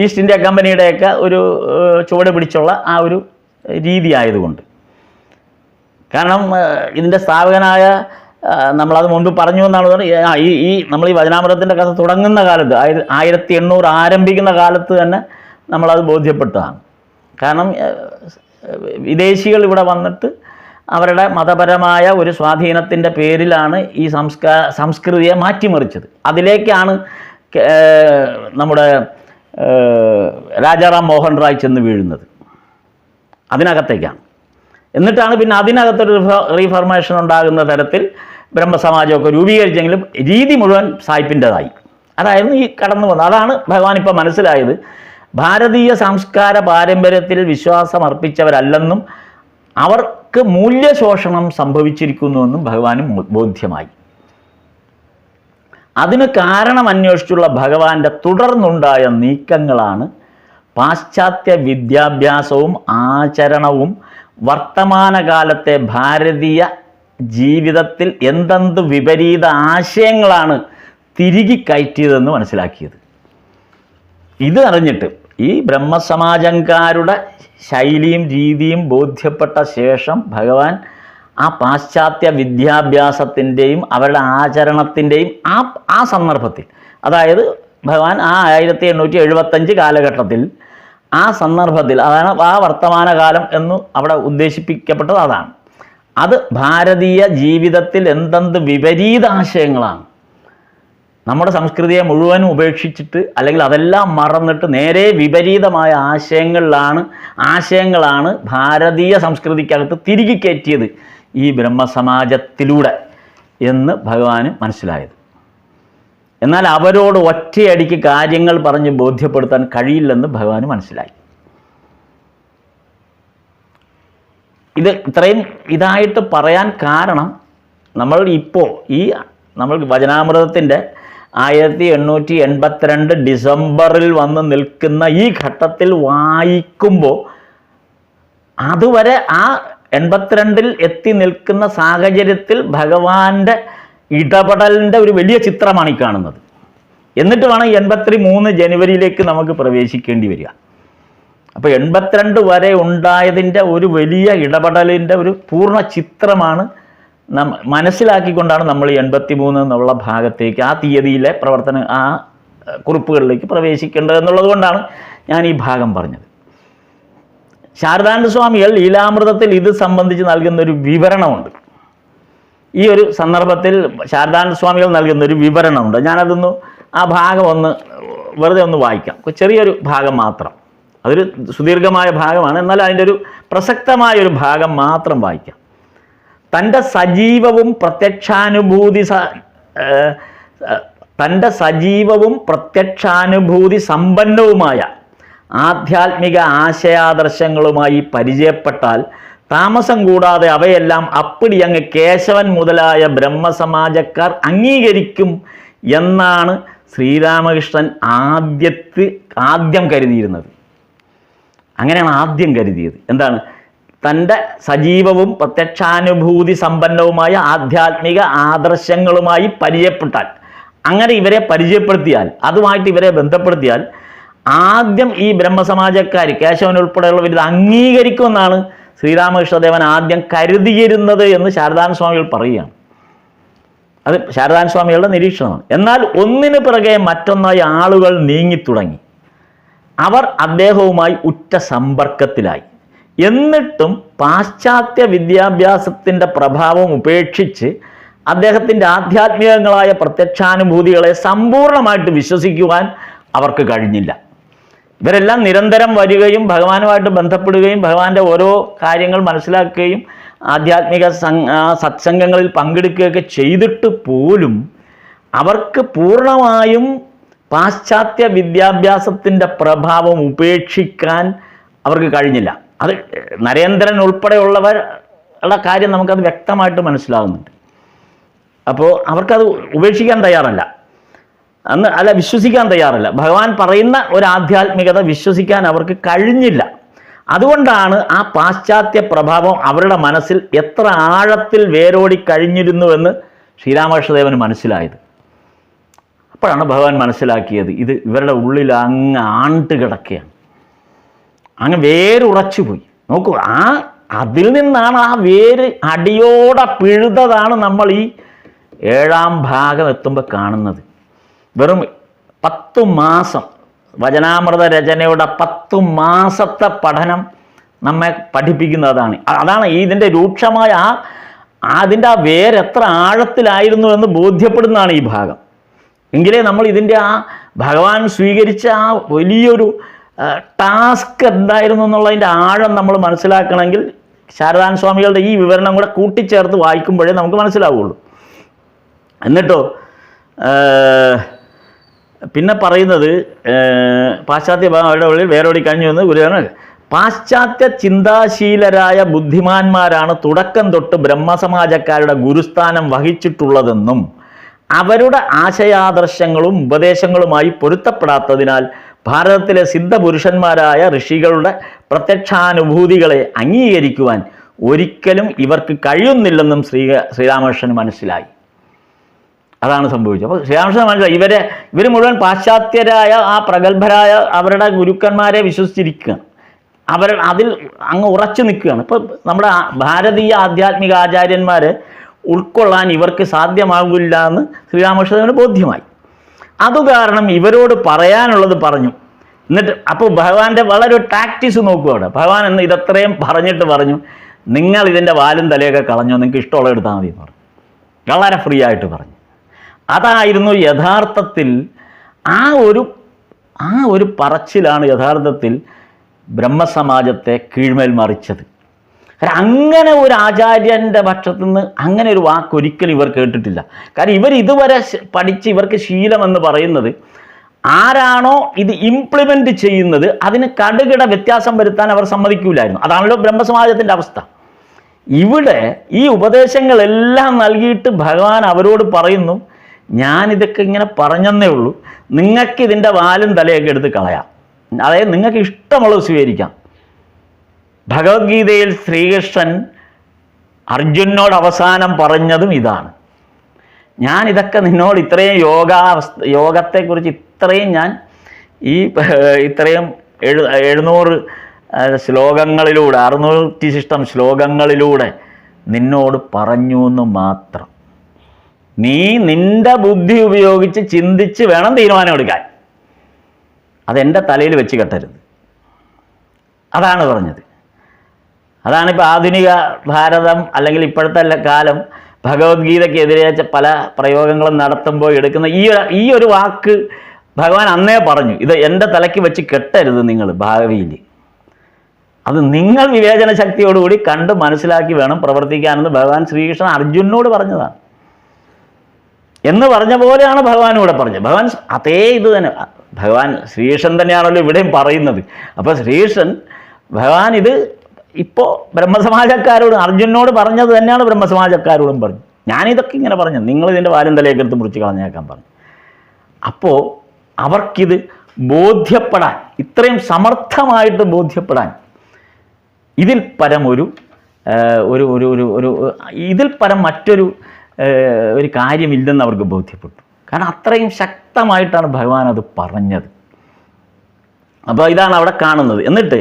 ഈസ്റ്റ് ഇന്ത്യ കമ്പനിയുടെയൊക്കെ ഒരു ചുവട് പിടിച്ചുള്ള ആ ഒരു രീതി ആയതുകൊണ്ട്. കാരണം ഇതിൻ്റെ സ്ഥാപകനായ, നമ്മളത് മുൻപ് പറഞ്ഞു എന്നാണ് പറഞ്ഞത്, ഈ നമ്മൾ ഈ വചനാമൃതത്തിൻ്റെ കഥ തുടങ്ങുന്ന കാലത്ത് 1800 ആരംഭിക്കുന്ന കാലത്ത് തന്നെ നമ്മളത് ബോധ്യപ്പെട്ടതാണ്. കാരണം വിദേശികൾ ഇവിടെ വന്നിട്ട് അവരുടെ മതപരമായ ഒരു സ്വാധീനത്തിൻ്റെ പേരിലാണ് ഈ സംസ്കൃതിയെ മാറ്റിമറിച്ചത്. അതിലേക്കാണ് നമ്മുടെ രാജാറാം മോഹൻ റായ് ചെന്ന് വീഴുന്നത്, അതിനകത്തേക്കാണ്. എന്നിട്ടാണ് പിന്നെ അതിനകത്തൊരു റീഫർമേഷൻ ഉണ്ടാകുന്ന തരത്തിൽ ബ്രഹ്മസമാജമൊക്കെ രൂപീകരിച്ചെങ്കിലും രീതി മുഴുവൻ സായിപ്പിൻ്റെതായി. അതായിരുന്നു ഈ കടന്നു വന്നത്. അതാണ് ഭഗവാൻ ഇപ്പോൾ മനസ്സിലായത്. ഭാരതീയ സംസ്കാര പാരമ്പര്യത്തിൽ വിശ്വാസം അർപ്പിച്ചവരല്ലെന്നും അവർക്ക് മൂല്യശോഷണം സംഭവിച്ചിരിക്കുന്നുവെന്നും ഭഗവാന് ബോധ്യമായി. അതിന് കാരണം അന്വേഷിച്ചുള്ള ഭഗവാന്റെ തുടർന്നുണ്ടായ നീക്കങ്ങളാണ് പാശ്ചാത്യ വിദ്യാഭ്യാസവും ആചരണവും വർത്തമാനകാലത്തെ ഭാരതീയ ജീവിതത്തിൽ എന്തെന്ത് വിപരീത ആശയങ്ങളാണ് തിരികെ കയറ്റിയതെന്ന് മനസ്സിലാക്കിയത്. ഇത് അറിഞ്ഞിട്ട് ഈ ബ്രഹ്മസമാജംകാരുടെ ശൈലിയും രീതിയും ബോധ്യപ്പെട്ട ശേഷം ഭഗവാൻ ആ പാശ്ചാത്യ വിദ്യാഭ്യാസത്തിൻ്റെയും അവരുടെ ആചരണത്തിൻ്റെയും ആ സന്ദർഭത്തിൽ, അതായത് ഭഗവാൻ ആ 1875 കാലഘട്ടത്തിൽ ആ സന്ദർഭത്തിൽ, അതാണ് ആ വർത്തമാനകാലം എന്ന് അവിടെ ഉദ്ദേശിപ്പിക്കപ്പെട്ടത്. അതാണ് അത് ഭാരതീയ ജീവിതത്തിൽ എന്തെന്ത് വിപരീത ആശയങ്ങളാണ്, നമ്മുടെ സംസ്കൃതിയെ മുഴുവനും ഉപേക്ഷിച്ചിട്ട് അല്ലെങ്കിൽ അതെല്ലാം മറന്നിട്ട് നേരെ വിപരീതമായ ആശയങ്ങളാണ് ഭാരതീയ സംസ്കൃതിക്കകത്ത് തിരികെ കയറ്റിയത് ഈ ബ്രഹ്മസമാജത്തിലൂടെ എന്ന് ഭഗവാന് മനസ്സിലായത്. എന്നാൽ അവരോട് ഒറ്റയടിക്ക് കാര്യങ്ങൾ പറഞ്ഞ് ബോധ്യപ്പെടുത്താൻ കഴിയില്ലെന്ന് ഭഗവാന് മനസ്സിലായി. ഇത് ഇത്രയും ഇതായിട്ട് പറയാൻ കാരണം, നമ്മൾ വചനാമൃതത്തിൻ്റെ 1882 ഡിസംബറിൽ വന്ന് നിൽക്കുന്ന ഈ ഘട്ടത്തിൽ വായിക്കുമ്പോൾ അതുവരെ ആ 82 എത്തി നിൽക്കുന്ന സാഹചര്യത്തിൽ ഭഗവാന്റെ ഇടപെടലിൻ്റെ ഒരു വലിയ ചിത്രമാണ് ഈ കാണുന്നത്. എന്നിട്ട് വേണം 83 ജനുവരിയിലേക്ക് നമുക്ക് പ്രവേശിക്കേണ്ടി വരിക. അപ്പോൾ 82 വരെ ഉണ്ടായതിൻ്റെ ഒരു വലിയ ഇടപെടലിൻ്റെ ഒരു പൂർണ്ണ ചിത്രമാണ് മനസ്സിലാക്കിക്കൊണ്ടാണ് നമ്മൾ 83 എന്നുള്ള ഭാഗത്തേക്ക്, ആ തീയതിയിലെ ആ കുറിപ്പുകളിലേക്ക് പ്രവേശിക്കേണ്ടത് എന്നുള്ളത് കൊണ്ടാണ് ഞാൻ ഈ ഭാഗം പറഞ്ഞത്. ശാരദാനന്ദ സ്വാമികൾ ലീലാമൃതത്തിൽ ഇത് സംബന്ധിച്ച് നൽകുന്ന ഒരു വിവരണമുണ്ട്. ഈ ഒരു സന്ദർഭത്തിൽ ശാരദാനന്ദ സ്വാമികൾ നൽകുന്ന ഒരു വിവരണമുണ്ട്. ഞാനതൊന്ന് ആ ഭാഗം വെറുതെ ഒന്ന് വായിക്കാം. ചെറിയൊരു ഭാഗം മാത്രം, അതൊരു സുദീർഘമായ ഭാഗമാണ്, എന്നാൽ അതിൻ്റെ ഒരു പ്രസക്തമായൊരു ഭാഗം മാത്രം വായിക്കാം. തൻ്റെ സജീവവും പ്രത്യക്ഷാനുഭൂതി സമ്പന്നവുമായ ആധ്യാത്മിക ആശയാദർശങ്ങളുമായി പരിചയപ്പെട്ടാൽ താമസം കൂടാതെ അവയെല്ലാം അപ്പടി അങ്ങ് കേശവൻ മുതലായ ബ്രഹ്മസമാജക്കാർ അംഗീകരിക്കും എന്നാണ് ശ്രീരാമകൃഷ്ണൻ ആദ്യം കരുതിയിരുന്നത്. അങ്ങനെയാണ് ആദ്യം കരുതിയത്. എന്താണ്? തൻ്റെ സജീവവും പ്രത്യക്ഷാനുഭൂതി സമ്പന്നവുമായ ആധ്യാത്മിക ആദർശങ്ങളുമായി പരിചയപ്പെട്ടാൽ, അങ്ങനെ ഇവരെ പരിചയപ്പെടുത്തിയാൽ, അതുമായിട്ട് ഇവരെ ബന്ധപ്പെടുത്തിയാൽ ആദ്യം ഈ ബ്രഹ്മസമാജക്കാർ കേശവൻ ഉൾപ്പെടെയുള്ളവർ ഇത് അംഗീകരിക്കുമെന്നാണ് ശ്രീരാമകൃഷ്ണദേവൻ ആദ്യം കരുതിയിരുന്നത് എന്ന് ശാരദാനന്ദ സ്വാമികൾ പറയുകയാണ്. അത് ശാരദാനന്ദ സ്വാമികളുടെ നിരീക്ഷണമാണ്. എന്നാൽ ഒന്നിനു പിറകെ മറ്റൊന്നായി ആളുകൾ നീങ്ങിത്തുടങ്ങി. അവർ അദ്ദേഹവുമായി ഉറ്റ സമ്പർക്കത്തിലായി. എന്നിട്ടും പാശ്ചാത്യ വിദ്യാഭ്യാസത്തിൻ്റെ പ്രഭാവം ഉപേക്ഷിച്ച് അദ്ദേഹത്തിൻ്റെ ആധ്യാത്മികങ്ങളായ പ്രത്യക്ഷാനുഭൂതികളെ സമ്പൂർണ്ണമായിട്ട് വിശ്വസിക്കുവാൻ അവർക്ക് കഴിഞ്ഞില്ല. ഇവരെല്ലാം നിരന്തരം വരികയും ഭഗവാനുമായിട്ട് ബന്ധപ്പെടുകയും ഭഗവാന്റെ ഓരോ കാര്യങ്ങൾ മനസ്സിലാക്കുകയും ആധ്യാത്മിക സത്സംഗങ്ങളിൽ പങ്കെടുക്കുകയൊക്കെ ചെയ്തിട്ട് പോലും അവർക്ക് പൂർണ്ണമായും പാശ്ചാത്യ വിദ്യാഭ്യാസത്തിൻ്റെ പ്രഭാവം ഉപേക്ഷിക്കാൻ അവർക്ക് കഴിഞ്ഞില്ല. അത് നരേന്ദ്രൻ ഉൾപ്പെടെയുള്ളവരുടെ കാര്യം നമുക്കത് വ്യക്തമായിട്ട് മനസ്സിലാകുന്നുണ്ട്. അപ്പോൾ അവർക്കത് ഉപേക്ഷിക്കാൻ തയ്യാറല്ല, വിശ്വസിക്കാൻ തയ്യാറല്ല. ഭഗവാൻ പറയുന്ന ഒരു ആധ്യാത്മികത വിശ്വസിക്കാൻ അവർക്ക് കഴിഞ്ഞില്ല. അതുകൊണ്ടാണ് ആ പാശ്ചാത്യ പ്രഭാവം അവരുടെ മനസ്സിൽ എത്ര ആഴത്തിൽ വേരോടി കഴിഞ്ഞിരുന്നുവെന്ന് ശ്രീരാമകൃഷ്ണദേവന് മനസ്സിലായത്. അപ്പോഴാണ് ഭഗവാൻ മനസ്സിലാക്കിയത് ഇത് ഇവരുടെ ഉള്ളിൽ അങ്ങ് ആണ്ട് കിടക്കുകയാണ്, അങ്ങ് വേരുറച്ചുപോയി. നോക്കൂ, അതിൽ നിന്നാണ് ആ വേര് അടിയോടെ പിഴുതതാണ് നമ്മൾ ഈ 7ാം ഭാഗം എത്തുമ്പോൾ കാണുന്നത്. വെറും 10 മാസം വചനാമൃത രചനയുടെ 10 മാസത്തെ പഠനം നമ്മെ പഠിപ്പിക്കുന്നതാണ്. അതാണ് ഇതിൻ്റെ രൂക്ഷമായ അതിൻ്റെ ആ വേരെത്ര ആഴത്തിലായിരുന്നു എന്ന് ബോധ്യപ്പെടുന്നതാണ് ഈ ഭാഗം. എങ്കിലേ നമ്മൾ ഇതിൻ്റെ ഭഗവാൻ സ്വീകരിച്ച വലിയൊരു ടാസ്ക് എന്തായിരുന്നു എന്നുള്ളതിൻ്റെ ആഴം നമ്മൾ മനസ്സിലാക്കണമെങ്കിൽ ശാരദാനന്ദ സ്വാമികളുടെ ഈ വിവരണം കൂടെ കൂട്ടിച്ചേർത്ത് വായിക്കുമ്പോഴേ നമുക്ക് മനസ്സിലാവുള്ളൂ. എന്നിട്ടോ പിന്നെ പറയുന്നത് പാശ്ചാത്യ ഭാഗം അവരുടെ ഉള്ളിൽ വേരോടി കഴിഞ്ഞു എന്ന് ഗുരുദേവൻ പാശ്ചാത്യ ചിന്താശീലരായ ബുദ്ധിമാന്മാരാണ് തുടക്കം തൊട്ട് ബ്രഹ്മസമാജക്കാരുടെ ഗുരുസ്ഥാനം വഹിച്ചിട്ടുള്ളതെന്നും അവരുടെ ആശയാദർശങ്ങളും ഉപദേശങ്ങളുമായി പൊരുത്തപ്പെടാത്തതിനാൽ ഭാരതത്തിലെ സിദ്ധപുരുഷന്മാരായ ഋഷികളുടെ പ്രത്യക്ഷാനുഭൂതികളെ അംഗീകരിക്കുവാൻ ഒരിക്കലും ഇവർക്ക് കഴിയുന്നില്ലെന്നും ശ്രീരാമകൃഷ്ണന് മനസ്സിലായി. അതാണ് സംഭവിച്ചത്. അപ്പോൾ ശ്രീരാമകൃഷ്ണൻ മനസ്സിലായി ഇവർ മുഴുവൻ പാശ്ചാത്യരായ ആ പ്രഗത്ഭരായ അവരുടെ ഗുരുക്കന്മാരെ വിശ്വസിച്ചിരിക്കുകയാണ്. അതിൽ അങ്ങ് ഉറച്ചു നിൽക്കുകയാണ്. ഇപ്പോൾ നമ്മുടെ ഭാരതീയ ആധ്യാത്മിക ആചാര്യന്മാരെ ഉൾക്കൊള്ളാൻ ഇവർക്ക് സാധ്യമാകില്ല എന്ന് ശ്രീരാമകൃഷ്ണന് ബോധ്യമായി. അതുകാരണം ഇവരോട് പറയാനുള്ളത് പറഞ്ഞു. എന്നിട്ട് അപ്പോൾ ഭഗവാന്റെ വളരെ ടാക്ടിക്സ് നോക്കുക. അവിടെ ഭഗവാൻ എന്ന് ഇതത്രയും പറഞ്ഞിട്ട് പറഞ്ഞു, നിങ്ങൾ ഇതിൻ്റെ വാലും തലയൊക്കെ കളഞ്ഞോ, നിങ്ങൾക്ക് ഇഷ്ടമുള്ള എടുത്താൽ മതി എന്ന് പറഞ്ഞു. വളരെ ഫ്രീ ആയിട്ട് പറഞ്ഞു. അതായിരുന്നു യഥാർത്ഥത്തിൽ ആ ഒരു പറച്ചിലാണ് യഥാർത്ഥത്തിൽ ബ്രഹ്മസമാജത്തെ കീഴ്മേൽ മറിച്ചത്. കാരണം അങ്ങനെ ഒരു ആചാര്യൻ്റെ പക്ഷത്തു നിന്ന് അങ്ങനെ ഒരു വാക്കൊരിക്കലും ഇവർ കേട്ടിട്ടില്ല. കാരണം ഇവർ ഇതുവരെ പഠിച്ച് ഇവർക്ക് ശീലമെന്ന് പറയുന്നത് ആരാണോ ഇത് ഇംപ്ലിമെൻ്റ് ചെയ്യുന്നത് അതിന് കടുകിട വ്യത്യാസം വരുത്താൻ അവർ സമ്മതിക്കൂലായിരുന്നു. അതാണല്ലോ ബ്രഹ്മസമാജത്തിൻ്റെ അവസ്ഥ. ഇവിടെ ഈ ഉപദേശങ്ങളെല്ലാം നൽകിയിട്ട് ഭഗവാൻ അവരോട് പറയുന്നു, ഞാനിതൊക്കെ ഇങ്ങനെ പറഞ്ഞെന്നേ ഉള്ളൂ, നിങ്ങൾക്ക് ഇതിൻ്റെ വാലും തലയൊക്കെ എടുത്ത് കളയാം, അതായത് നിങ്ങൾക്ക് ഇഷ്ടമുള്ളത് സ്വീകരിക്കാം. ഭഗവത്ഗീതയിൽ ശ്രീകൃഷ്ണൻ അർജുനോട് അവസാനം പറഞ്ഞതും ഇതാണ്. ഞാനിതൊക്കെ നിന്നോട് ഇത്രയും യോഗത്തെക്കുറിച്ച് ഇത്രയും ഞാൻ ഇത്രയും 700 ശ്ലോകങ്ങളിലൂടെ 600 ശിഷ്ടം ശ്ലോകങ്ങളിലൂടെ നിന്നോട് പറഞ്ഞു എന്ന് മാത്രം. നീ നിൻ്റെ ബുദ്ധി ഉപയോഗിച്ച് ചിന്തിച്ച് വേണം തീരുമാനം എടുക്കാൻ. അതെൻ്റെ തലയിൽ വെച്ച് കെട്ടരുത്. അതാണ് പറഞ്ഞത്. അതാണിപ്പോൾ ആധുനിക ഭാരതം അല്ലെങ്കിൽ ഇപ്പോഴത്തെ കാലം ഭഗവത്ഗീതയ്ക്കെതിരെ പല പ്രയോഗങ്ങളും നടത്തുമ്പോൾ എടുക്കുന്ന ഈ ഒരു വാക്ക് ഭഗവാൻ അന്നേ പറഞ്ഞു, ഇത് എൻ്റെ തലയ്ക്ക് വെച്ച് കെട്ടരുത് നിങ്ങൾ ഭാവിയിൽ. അത് നിങ്ങൾ വിവേചന ശക്തിയോടുകൂടി കണ്ട് മനസ്സിലാക്കി വേണം പ്രവർത്തിക്കാനെന്ന് ഭഗവാൻ ശ്രീകൃഷ്ണൻ അർജുനോട് പറഞ്ഞതാണ്. എന്ന് പറഞ്ഞ പോലെയാണ് ഭഗവാനും ഇവിടെ പറഞ്ഞത്. ഭഗവാൻ അതേ ഇത് തന്നെ, ഭഗവാൻ ശ്രീകൃഷ്ണൻ തന്നെയാണല്ലോ ഇവിടെയും പറയുന്നത്. അപ്പോൾ ശ്രീകൃഷ്ണൻ ഭഗവാൻ ഇത് ഇപ്പോൾ ബ്രഹ്മസമാജക്കാരോട് അർജുനോട് പറഞ്ഞത് തന്നെയാണ് ബ്രഹ്മസമാജക്കാരോടും പറഞ്ഞു. ഞാനിതൊക്കെ ഇങ്ങനെ പറഞ്ഞു, നിങ്ങളിതിൻ്റെ വാലും തലയൊക്കെടുത്ത് മുറിച്ച് കളഞ്ഞേക്കാൻ പറഞ്ഞു. അപ്പോൾ അവർക്കിത് ബോധ്യപ്പെടാൻ, ഇത്രയും സമർത്ഥമായിട്ട് ബോധ്യപ്പെടാൻ ഇതിൽ പരം ഇതിൽ പരം മറ്റൊരു കാര്യമില്ലെന്ന് അവർക്ക് ബോധ്യപ്പെട്ടു. കാരണം അത്രയും ശക്തമായിട്ടാണ് ഭഗവാൻ അത് പറഞ്ഞത്. അപ്പോൾ ഇതാണ് അവിടെ കാണുന്നത്. എന്നിട്ട്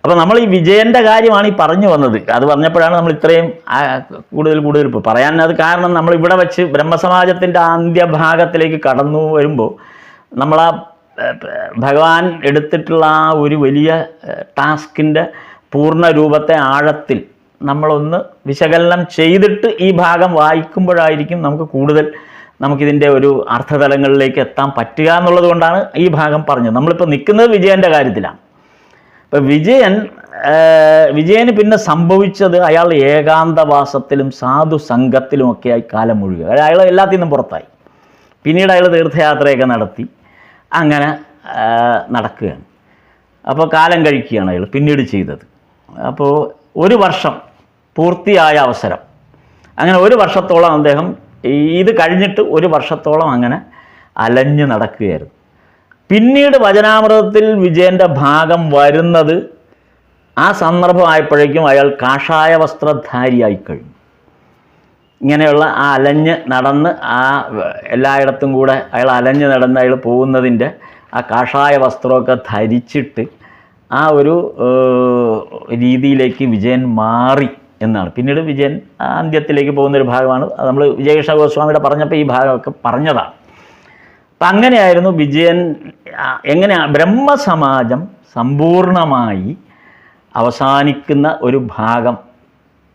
അപ്പോൾ നമ്മൾ ഈ വിജയൻ്റെ കാര്യമാണ് ഈ പറഞ്ഞു വന്നത്. അത് പറഞ്ഞപ്പോഴാണ് നമ്മൾ ഇത്രയും കൂടുതൽ പറയാൻ അത് കാരണം നമ്മൾ ഇവിടെ വെച്ച് ബ്രഹ്മസമാജത്തിൻ്റെ അന്ത്യഭാഗത്തിലേക്ക് കടന്നു വരുമ്പോൾ നമ്മൾ ആ ഭഗവാൻ എടുത്തിട്ടുള്ള ആ ഒരു വലിയ ടാസ്കിൻ്റെ പൂർണ്ണ രൂപത്തെ ആഴത്തിൽ നമ്മളൊന്ന് വിശകലനം ചെയ്തിട്ട് ഈ ഭാഗം വായിക്കുമ്പോഴായിരിക്കും നമുക്കിതിൻ്റെ ഒരു അർത്ഥതലങ്ങളിലേക്ക് എത്താൻ പറ്റുക എന്നുള്ളത് കൊണ്ടാണ് ഈ ഭാഗം പറഞ്ഞത്. നമ്മളിപ്പോൾ നിൽക്കുന്നത് വിജയൻ്റെ കാര്യത്തിലാണ്. ഇപ്പം വിജയന് പിന്നെ സംഭവിച്ചത് അയാൾ ഏകാന്തവാസത്തിലും സാധു സംഘത്തിലുമൊക്കെയായി കാലം മുഴുകുക. അയാൾ എല്ലാത്തിൽ നിന്നും പുറത്തായി. പിന്നീട് അയാൾ തീർത്ഥയാത്രയൊക്കെ നടത്തി അങ്ങനെ നടക്കുകയാണ്. അപ്പോൾ കാലം കഴിക്കുകയാണ് അയാൾ പിന്നീട് ചെയ്തത്. അപ്പോൾ 1 വർഷം പൂർത്തിയായ അവസരം, അങ്ങനെ 1 വർഷത്തോളം അദ്ദേഹം ഇത് കഴിഞ്ഞിട്ട് 1 വർഷത്തോളം അങ്ങനെ അലഞ്ഞ് നടക്കുകയായിരുന്നു. പിന്നീട് വചനാമൃതത്തിൽ വിജയൻ്റെ ഭാഗം വരുന്നത് ആ സന്ദർഭമായപ്പോഴേക്കും അയാൾ കാഷായ വസ്ത്രധാരിയായി കഴിഞ്ഞു. ഇങ്ങനെയുള്ള ആ അലഞ്ഞ് നടന്ന് എല്ലായിടത്തും കൂടെ അയാൾ അലഞ്ഞ് നടന്ന് അയാൾ പോകുന്നതിൻ്റെ ആ കാഷായ വസ്ത്രമൊക്കെ ധരിച്ചിട്ട് ആ ഒരു രീതിയിലേക്ക് വിജയൻ മാറി എന്നാണ്. പിന്നീട് വിജയൻ അന്ത്യത്തിലേക്ക് പോകുന്നൊരു ഭാഗമാണ്. അത് നമ്മൾ വിജയകൃഷ്ണ ഗോസ്വാമിയുടെ പറഞ്ഞപ്പോൾ ഈ ഭാഗമൊക്കെ പറഞ്ഞതാണ്. അപ്പം അങ്ങനെയായിരുന്നു വിജയൻ. എങ്ങനെയാണ് ബ്രഹ്മസമാജം സമ്പൂർണമായി അവസാനിക്കുന്ന ഒരു ഭാഗം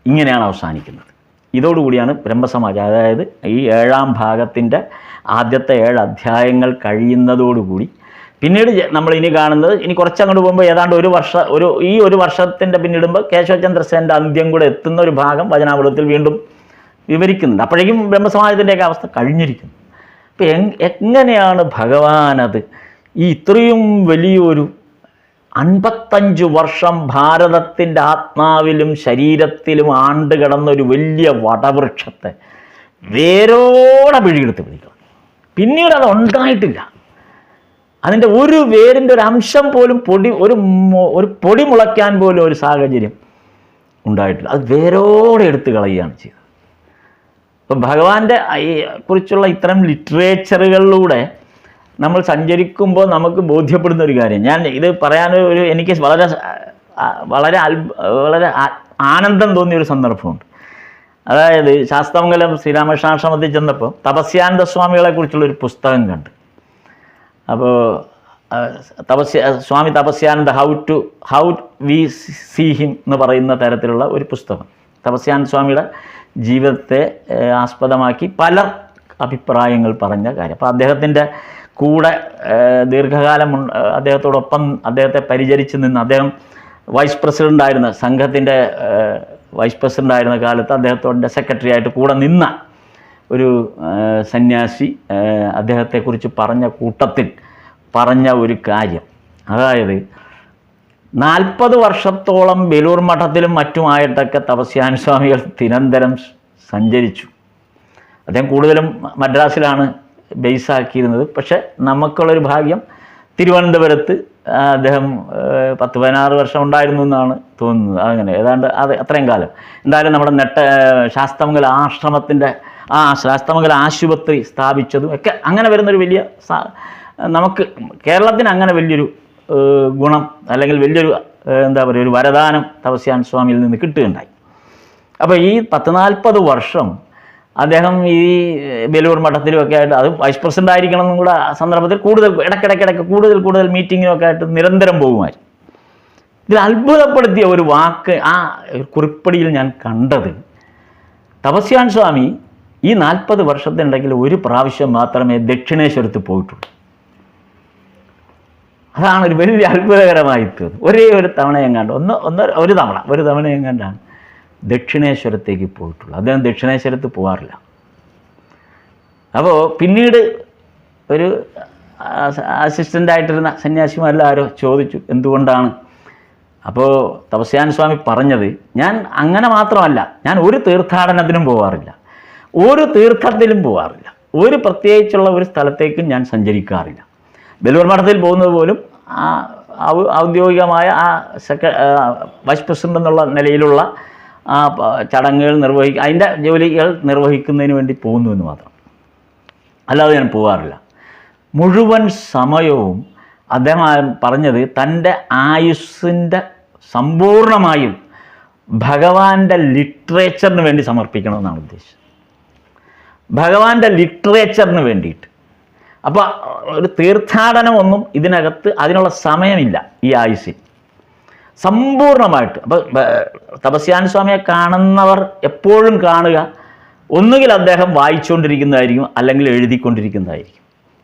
ഇങ്ങനെയാണ് അവസാനിക്കുന്നത്. ഇതോടുകൂടിയാണ് ബ്രഹ്മസമാജം, അതായത് ഈ 7ാം ഭാഗത്തിൻ്റെ ആദ്യത്തെ 7 അധ്യായങ്ങൾ കഴിയുന്നതോടുകൂടി പിന്നീട് നമ്മൾ ഇനി കാണുന്നത്, ഇനി കുറച്ചങ്ങോട്ട് പോകുമ്പോൾ ഏതാണ്ട് ഒരു വർഷത്തിൻ്റെ പിന്നിടുമ്പോൾ കേശവചന്ദ്രസേൻ്റെ അന്ത്യം കൂടെ എത്തുന്ന ഒരു ഭാഗം വചനാമൃതത്തിൽ വീണ്ടും വിവരിക്കുന്നുണ്ട്. അപ്പോഴേക്കും ബ്രഹ്മസമാജത്തിൻ്റെയൊക്കെ അവസ്ഥ കഴിഞ്ഞിരിക്കുന്നു. എങ്ങനെയാണ് ഭഗവാനത് ഈ ഇത്രയും വലിയൊരു 55 വർഷം ഭാരതത്തിൻ്റെ ആത്മാവിലും ശരീരത്തിലും ആണ്ട് കിടന്നൊരു വലിയ വടവൃക്ഷത്തെ വേരോടെ പിഴിയെടുത്ത് പിടിക്കണം. പിന്നീട് അത് ഉണ്ടായിട്ടില്ല. അതിൻ്റെ ഒരു വേരിൻ്റെ ഒരു അംശം പോലും ഒരു പൊടി മുളയ്ക്കാൻ പോലും ഒരു സാഹചര്യം ഉണ്ടായിട്ടില്ല. അത് വേരോടെ എടുത്ത് കളയുകയാണ് ചെയ്തത്. അപ്പം ഭഗവാന്റെ കുറിച്ചുള്ള ഇത്തരം ലിറ്ററേച്ചറുകളിലൂടെ നമ്മൾ സഞ്ചരിക്കുമ്പോൾ നമുക്ക് ബോധ്യപ്പെടുന്ന ഒരു കാര്യം, ഞാൻ ഇത് പറയാൻ എനിക്ക് വളരെ ആനന്ദം തോന്നിയൊരു സന്ദർഭമുണ്ട്. അതായത് ശാസ്താമംഗലം ശ്രീരാമകൃഷ്ണാശ്രമത്തിൽ ചെന്നപ്പോൾ തപസ്യാനന്ദ സ്വാമികളെ കുറിച്ചുള്ളൊരു പുസ്തകം കണ്ട്. അപ്പോൾ സ്വാമി തപസ്യാനന്ദ ഹൗ വി സീ ഹിം എന്ന് പറയുന്ന തരത്തിലുള്ള ഒരു പുസ്തകം, തപസ്യാനന്ദ സ്വാമിയുടെ ജീവിതത്തെ ആസ്പദമാക്കി പല അഭിപ്രായങ്ങൾ പറഞ്ഞ കാര്യം. അപ്പോൾ അദ്ദേഹത്തിൻ്റെ കൂടെ ദീർഘകാലം അദ്ദേഹത്തോടൊപ്പം അദ്ദേഹത്തെ പരിചരിച്ച് നിന്ന്, അദ്ദേഹം വൈസ് പ്രസിഡൻ്റായിരുന്ന സംഘത്തിൻ്റെ വൈസ് പ്രസിഡൻ്റായിരുന്ന കാലത്ത് അദ്ദേഹത്തോടെ സെക്രട്ടറി ആയിട്ട് കൂടെ നിന്ന ഒരു സന്യാസി അദ്ദേഹത്തെക്കുറിച്ച് പറഞ്ഞ കൂട്ടത്തിൽ പറഞ്ഞ ഒരു കാര്യം, അതായത് 40 വർഷത്തോളം ബേലൂർ മഠത്തിലും മറ്റുമായിട്ടൊക്കെ തപസ്യാനന്ദ സ്വാമികൾ നിരന്തരം സഞ്ചരിച്ചു. അദ്ദേഹം കൂടുതലും മദ്രാസിലാണ് ബേസാക്കിയിരുന്നത്. പക്ഷെ നമുക്കുള്ളൊരു ഭാഗ്യം തിരുവനന്തപുരത്ത് അദ്ദേഹം 10-16 വർഷം ഉണ്ടായിരുന്നു എന്നാണ് തോന്നുന്നത്. അങ്ങനെ ഏതാണ്ട് അത് അത്രയും കാലം. എന്തായാലും നമ്മുടെ ശാസ്താമംഗല ആശ്രമത്തിൻ്റെ ശാസ്താമംഗല ആശുപത്രി സ്ഥാപിച്ചതും ഒക്കെ അങ്ങനെ വരുന്നൊരു വലിയ നമുക്ക് കേരളത്തിന് അങ്ങനെ വലിയൊരു ഗുണം അല്ലെങ്കിൽ വലിയൊരു എന്താ പറയുക ഒരു വരദാനം തപസ്യാനന്ദ സ്വാമിയിൽ നിന്ന് കിട്ടുകയുണ്ടായി. അപ്പോൾ ഈ 40-40 വർഷം അദ്ദേഹം ഈ ബേലൂർ മഠത്തിലുമൊക്കെ ആയിട്ട്, അത് വൈസ് പ്രസിഡൻ്റ് ആയിരിക്കണം എന്നും കൂടെ സന്ദർഭത്തിൽ ഇടയ്ക്കിടയ്ക്ക് കൂടുതൽ മീറ്റിങ്ങിനൊക്കെ ആയിട്ട് നിരന്തരം പോകുമായിരുന്നു. ഇതിൽ അത്ഭുതപ്പെടുത്തിയ ഒരു വാക്ക് ആ കുറിപ്പടിയിൽ ഞാൻ കണ്ടത്, തപസ്യാനന്ദ സ്വാമി ഈ 40 വർഷത്തിനിടയ്ക്ക് ഒരു പ്രാവശ്യം മാത്രമേ ദക്ഷിണേശ്വരത്ത് പോയിട്ടുള്ളൂ. അതാണ് ഒരു വലിയ അത്ഭുതകരമായി തീർന്നത്. ഒരേ ഒരു തവണ ഒരു തവണ എങ്ങാണ്ടാണ് ദക്ഷിണേശ്വരത്തേക്ക് പോയിട്ടുള്ളൂ. അദ്ദേഹം ദക്ഷിണേശ്വരത്ത് പോകാറില്ല. അപ്പോൾ പിന്നീട് ഒരു അസിസ്റ്റൻ്റായിട്ടിരുന്ന സന്യാസിമാരെല്ലാവരും ചോദിച്ചു എന്തുകൊണ്ടാണ്. അപ്പോൾ തപസ്യാനന്ദ സ്വാമി പറഞ്ഞത്, ഞാൻ അങ്ങനെ മാത്രമല്ല, ഞാൻ ഒരു തീർത്ഥാടനത്തിനും പോകാറില്ല, ഒരു തീർത്ഥത്തിലും പോകാറില്ല, ഒരു പ്രത്യേകിച്ചുള്ള ഒരു സ്ഥലത്തേക്കും ഞാൻ സഞ്ചരിക്കാറില്ല. ബേലൂർ മഠത്തിൽ പോകുന്നത് പോലും ഔദ്യോഗികമായ വൈസ് പ്രസിഡന്റ് എന്നുള്ള നിലയിലുള്ള ചടങ്ങുകൾ അതിൻ്റെ ജോലികൾ നിർവഹിക്കുന്നതിന് വേണ്ടി പോകുന്നു എന്ന് മാത്രം, അല്ലാതെ ഞാൻ പോകാറില്ല. മുഴുവൻ സമയവും അദ്ദേഹം പറഞ്ഞത് തൻ്റെ ആയുസ്സിൻ്റെ സമ്പൂർണമായും ഭഗവാന്റെ ലിറ്ററേച്ചറിന് വേണ്ടി സമർപ്പിക്കണമെന്നാണ് ഉദ്ദേശിച്ചത്. ഭഗവാന്റെ ലിറ്ററേച്ചറിന് വേണ്ടിയിട്ട്. അപ്പോൾ ഒരു തീർത്ഥാടനമൊന്നും ഇതിനകത്ത് അതിനുള്ള സമയമില്ല ഈ ആയുസ്സിൽ സമ്പൂർണ്ണമായിട്ട്. അപ്പോൾ തപസ്യാനന്ദ സ്വാമിയെ കാണുന്നവർ എപ്പോഴും കാണുക, ഒന്നുകിൽ അദ്ദേഹം വായിച്ചുകൊണ്ടിരിക്കുന്നതായിരിക്കും അല്ലെങ്കിൽ എഴുതിക്കൊണ്ടിരിക്കുന്നതായിരിക്കും.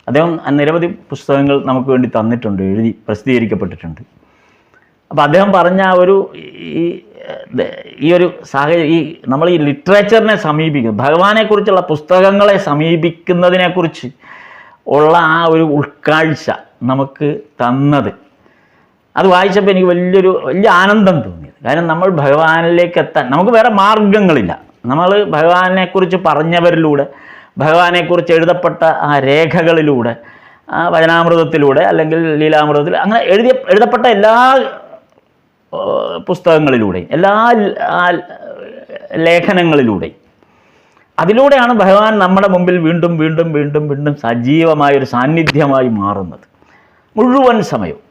അദ്ദേഹം നിരവധി പുസ്തകങ്ങൾ നമുക്ക് വേണ്ടി തന്നിട്ടുണ്ട്, എഴുതി പ്രസിദ്ധീകരിക്കപ്പെട്ടിട്ടുണ്ട്. അപ്പോൾ അദ്ദേഹം പറഞ്ഞ ഈ ഒരു സാഹചര്യം, നമ്മൾ ഈ ലിറ്ററേച്ചറിനെ സമീപിക്കും, ഭഗവാനെക്കുറിച്ചുള്ള പുസ്തകങ്ങളെ സമീപിക്കുന്നതിനെക്കുറിച്ച് ഉള്ള ആ ഒരു ഉൾക്കാഴ്ച നമുക്ക് തന്നത്, അത് വായിച്ചപ്പോൾ എനിക്ക് വലിയ ആനന്ദം തോന്നിയത്. കാരണം നമ്മൾ ഭഗവാനിലേക്ക് എത്താൻ നമുക്ക് വേറെ മാർഗങ്ങളില്ല. നമ്മൾ ഭഗവാനെക്കുറിച്ച് പറഞ്ഞവരിലൂടെ, ഭഗവാനെക്കുറിച്ച് എഴുതപ്പെട്ട ആ രേഖകളിലൂടെ, ആ വചനാമൃതത്തിലൂടെ അല്ലെങ്കിൽ ലീലാമൃതത്തിൽ അങ്ങനെ എഴുതപ്പെട്ട എല്ലാ പുസ്തകങ്ങളിലൂടെയും എല്ലാ ലേഖനങ്ങളിലൂടെയും അതിലൂടെയാണ് ഭഗവാൻ നമ്മുടെ മുമ്പിൽ വീണ്ടും വീണ്ടും വീണ്ടും വീണ്ടും സജീവമായൊരു സാന്നിധ്യമായി മാറുന്നത് മുഴുവൻ സമയവും.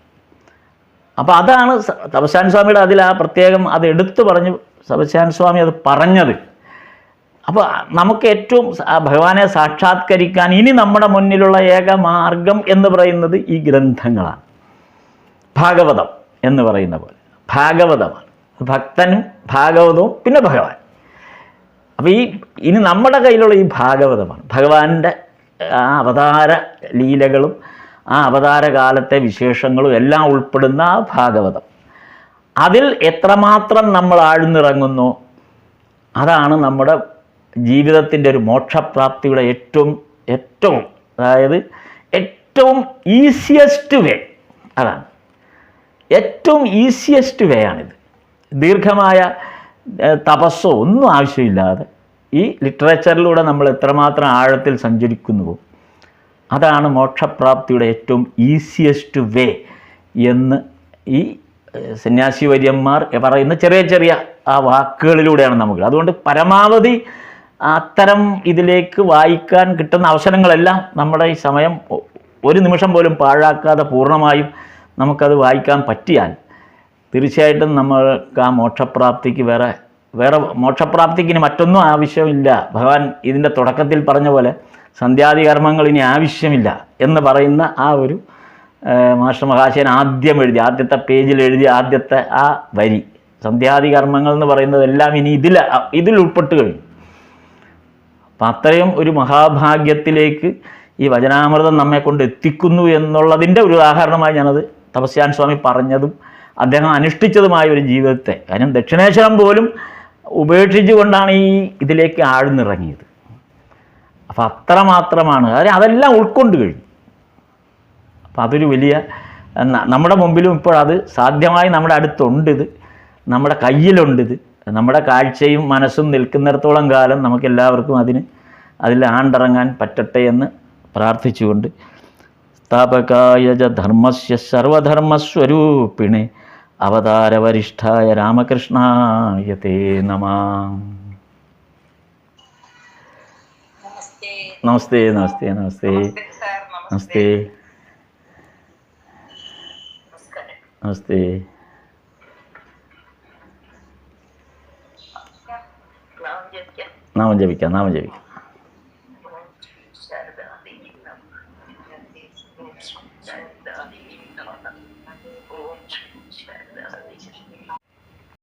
അപ്പോൾ അതാണ് തപസ്യാനന്ദ സ്വാമിയുടെ അതിൽ ആ പ്രത്യേകം അത് എടുത്തു പറഞ്ഞു തപസ്യാനന്ദ സ്വാമി അത് പറഞ്ഞത്. അപ്പോൾ നമുക്ക് ഏറ്റവും ഭഗവാനെ സാക്ഷാത്കരിക്കാൻ ഇനി നമ്മുടെ മുന്നിലുള്ള ഏക മാർഗം എന്ന് പറയുന്നത് ഈ ഗ്രന്ഥങ്ങളാണ്. ഭാഗവതം എന്ന് പറയുന്ന പോലെ ഭാഗവതമാണ്. ഭക്തനും ഭാഗവതവും പിന്നെ ഭഗവാൻ. അപ്പോൾ ഇനി നമ്മുടെ കയ്യിലുള്ള ഈ ഭാഗവതമാണ്. ഭഗവാന്റെ ആ അവതാര ലീലകളും ആ അവതാരകാലത്തെ വിശേഷങ്ങളും എല്ലാം ഉൾപ്പെടുന്ന ആ ഭാഗവതം. അതിൽ എത്രമാത്രം നമ്മൾ ആഴ്ന്നിറങ്ങുന്നു അതാണ് നമ്മുടെ ജീവിതത്തിൻ്റെ ഒരു മോക്ഷപ്രാപ്തിയുടെ ഏറ്റവും അതായത് ഏറ്റവും ഈസിയസ്റ്റ് വേ, അതാണ് ഏറ്റവും ഈസിയസ്റ്റ് വേ ആണിത്. ദീർഘമായ തപസ്സോ ഒന്നും ആവശ്യമില്ലാതെ ഈ ലിറ്ററേച്ചറിലൂടെ നമ്മൾ എത്രമാത്രം ആഴത്തിൽ സഞ്ചരിക്കുന്നുവോ അതാണ് മോക്ഷപ്രാപ്തിയുടെ ഏറ്റവും ഈസിയസ്റ്റ് വേ എന്ന് ഈ സന്യാസി വര്യന്മാർ പറയുന്ന ചെറിയ ചെറിയ ആ വാക്കുകളിലൂടെയാണ് നമുക്ക്. അതുകൊണ്ട് പരമാവധി അത്തരം ഇതിലേക്ക് വായിക്കാൻ കിട്ടുന്ന അവസരങ്ങളെല്ലാം നമ്മുടെ ഈ സമയം ഒരു നിമിഷം പോലും പാഴാക്കാതെ പൂർണ്ണമായും നമുക്കത് വായിക്കാൻ പറ്റിയാൽ തീർച്ചയായിട്ടും നമ്മൾക്ക് ആ മോക്ഷപ്രാപ്തിക്ക് വേറെ മോക്ഷപ്രാപ്തിക്ക് മറ്റൊന്നും ആവശ്യമില്ല. ഭഗവാൻ ഇതിൻ്റെ തുടക്കത്തിൽ പറഞ്ഞ പോലെ സന്ധ്യാദി കർമ്മങ്ങൾ ഇനി ആവശ്യമില്ല എന്ന് പറയുന്ന ആ ഒരു മാസ്റ്റർ മഹാശയൻ ആദ്യം എഴുതി ആദ്യത്തെ പേജിൽ എഴുതിയ ആദ്യത്തെ ആ വരി, സന്ധ്യാദി കർമ്മങ്ങൾ എന്ന് പറയുന്നതെല്ലാം ഇനി ഇതിൽ ഉൾപ്പെട്ട് കഴിഞ്ഞു. അപ്പം അത്രയും ഒരു മഹാഭാഗ്യത്തിലേക്ക് ഈ വചനാമൃതം നമ്മെ കൊണ്ട് എത്തിക്കുന്നു എന്നുള്ളതിൻ്റെ ഒരു ഉദാഹരണമായി ഞാനത് തപസ്യാൻ സ്വാമി പറഞ്ഞതും അദ്ദേഹം അനുഷ്ഠിച്ചതുമായ ഒരു ജീവിതത്തെ, കാര്യം ദക്ഷിണേശ്വരം പോലും ഉപേക്ഷിച്ചുകൊണ്ടാണ് ഈ ഇതിലേക്ക് ആഴ്ന്നിറങ്ങിയത്. അപ്പം അത്രമാത്രമാണ് അതെല്ലാം ഉൾക്കൊണ്ട് കഴിഞ്ഞു. അപ്പം അതൊരു വലിയ നമ്മുടെ മുമ്പിലും ഇപ്പോഴത് സാധ്യമായി നമ്മുടെ അടുത്തുണ്ടിത്, നമ്മുടെ കയ്യിലുണ്ടിത്. നമ്മുടെ കാഴ്ചയും മനസ്സും നിൽക്കുന്നിടത്തോളം കാലം നമുക്കെല്ലാവർക്കും അതിൽ ആണ്ടിറങ്ങാൻ പറ്റട്ടെ എന്ന് പ്രാർത്ഥിച്ചുകൊണ്ട് സ്ഥാപകായ ധർമ്മസ്യ സർവധർമ്മസ്വരൂപിണേ അവതാരവരിഷ്ഠായ രാമകൃഷ്ണായ തേ നമഃ. നമസ്തേ നമസ്തേ നമസ്തേ നമസ്തേ നമസ്തേ. നാമം ജപിക്കാം.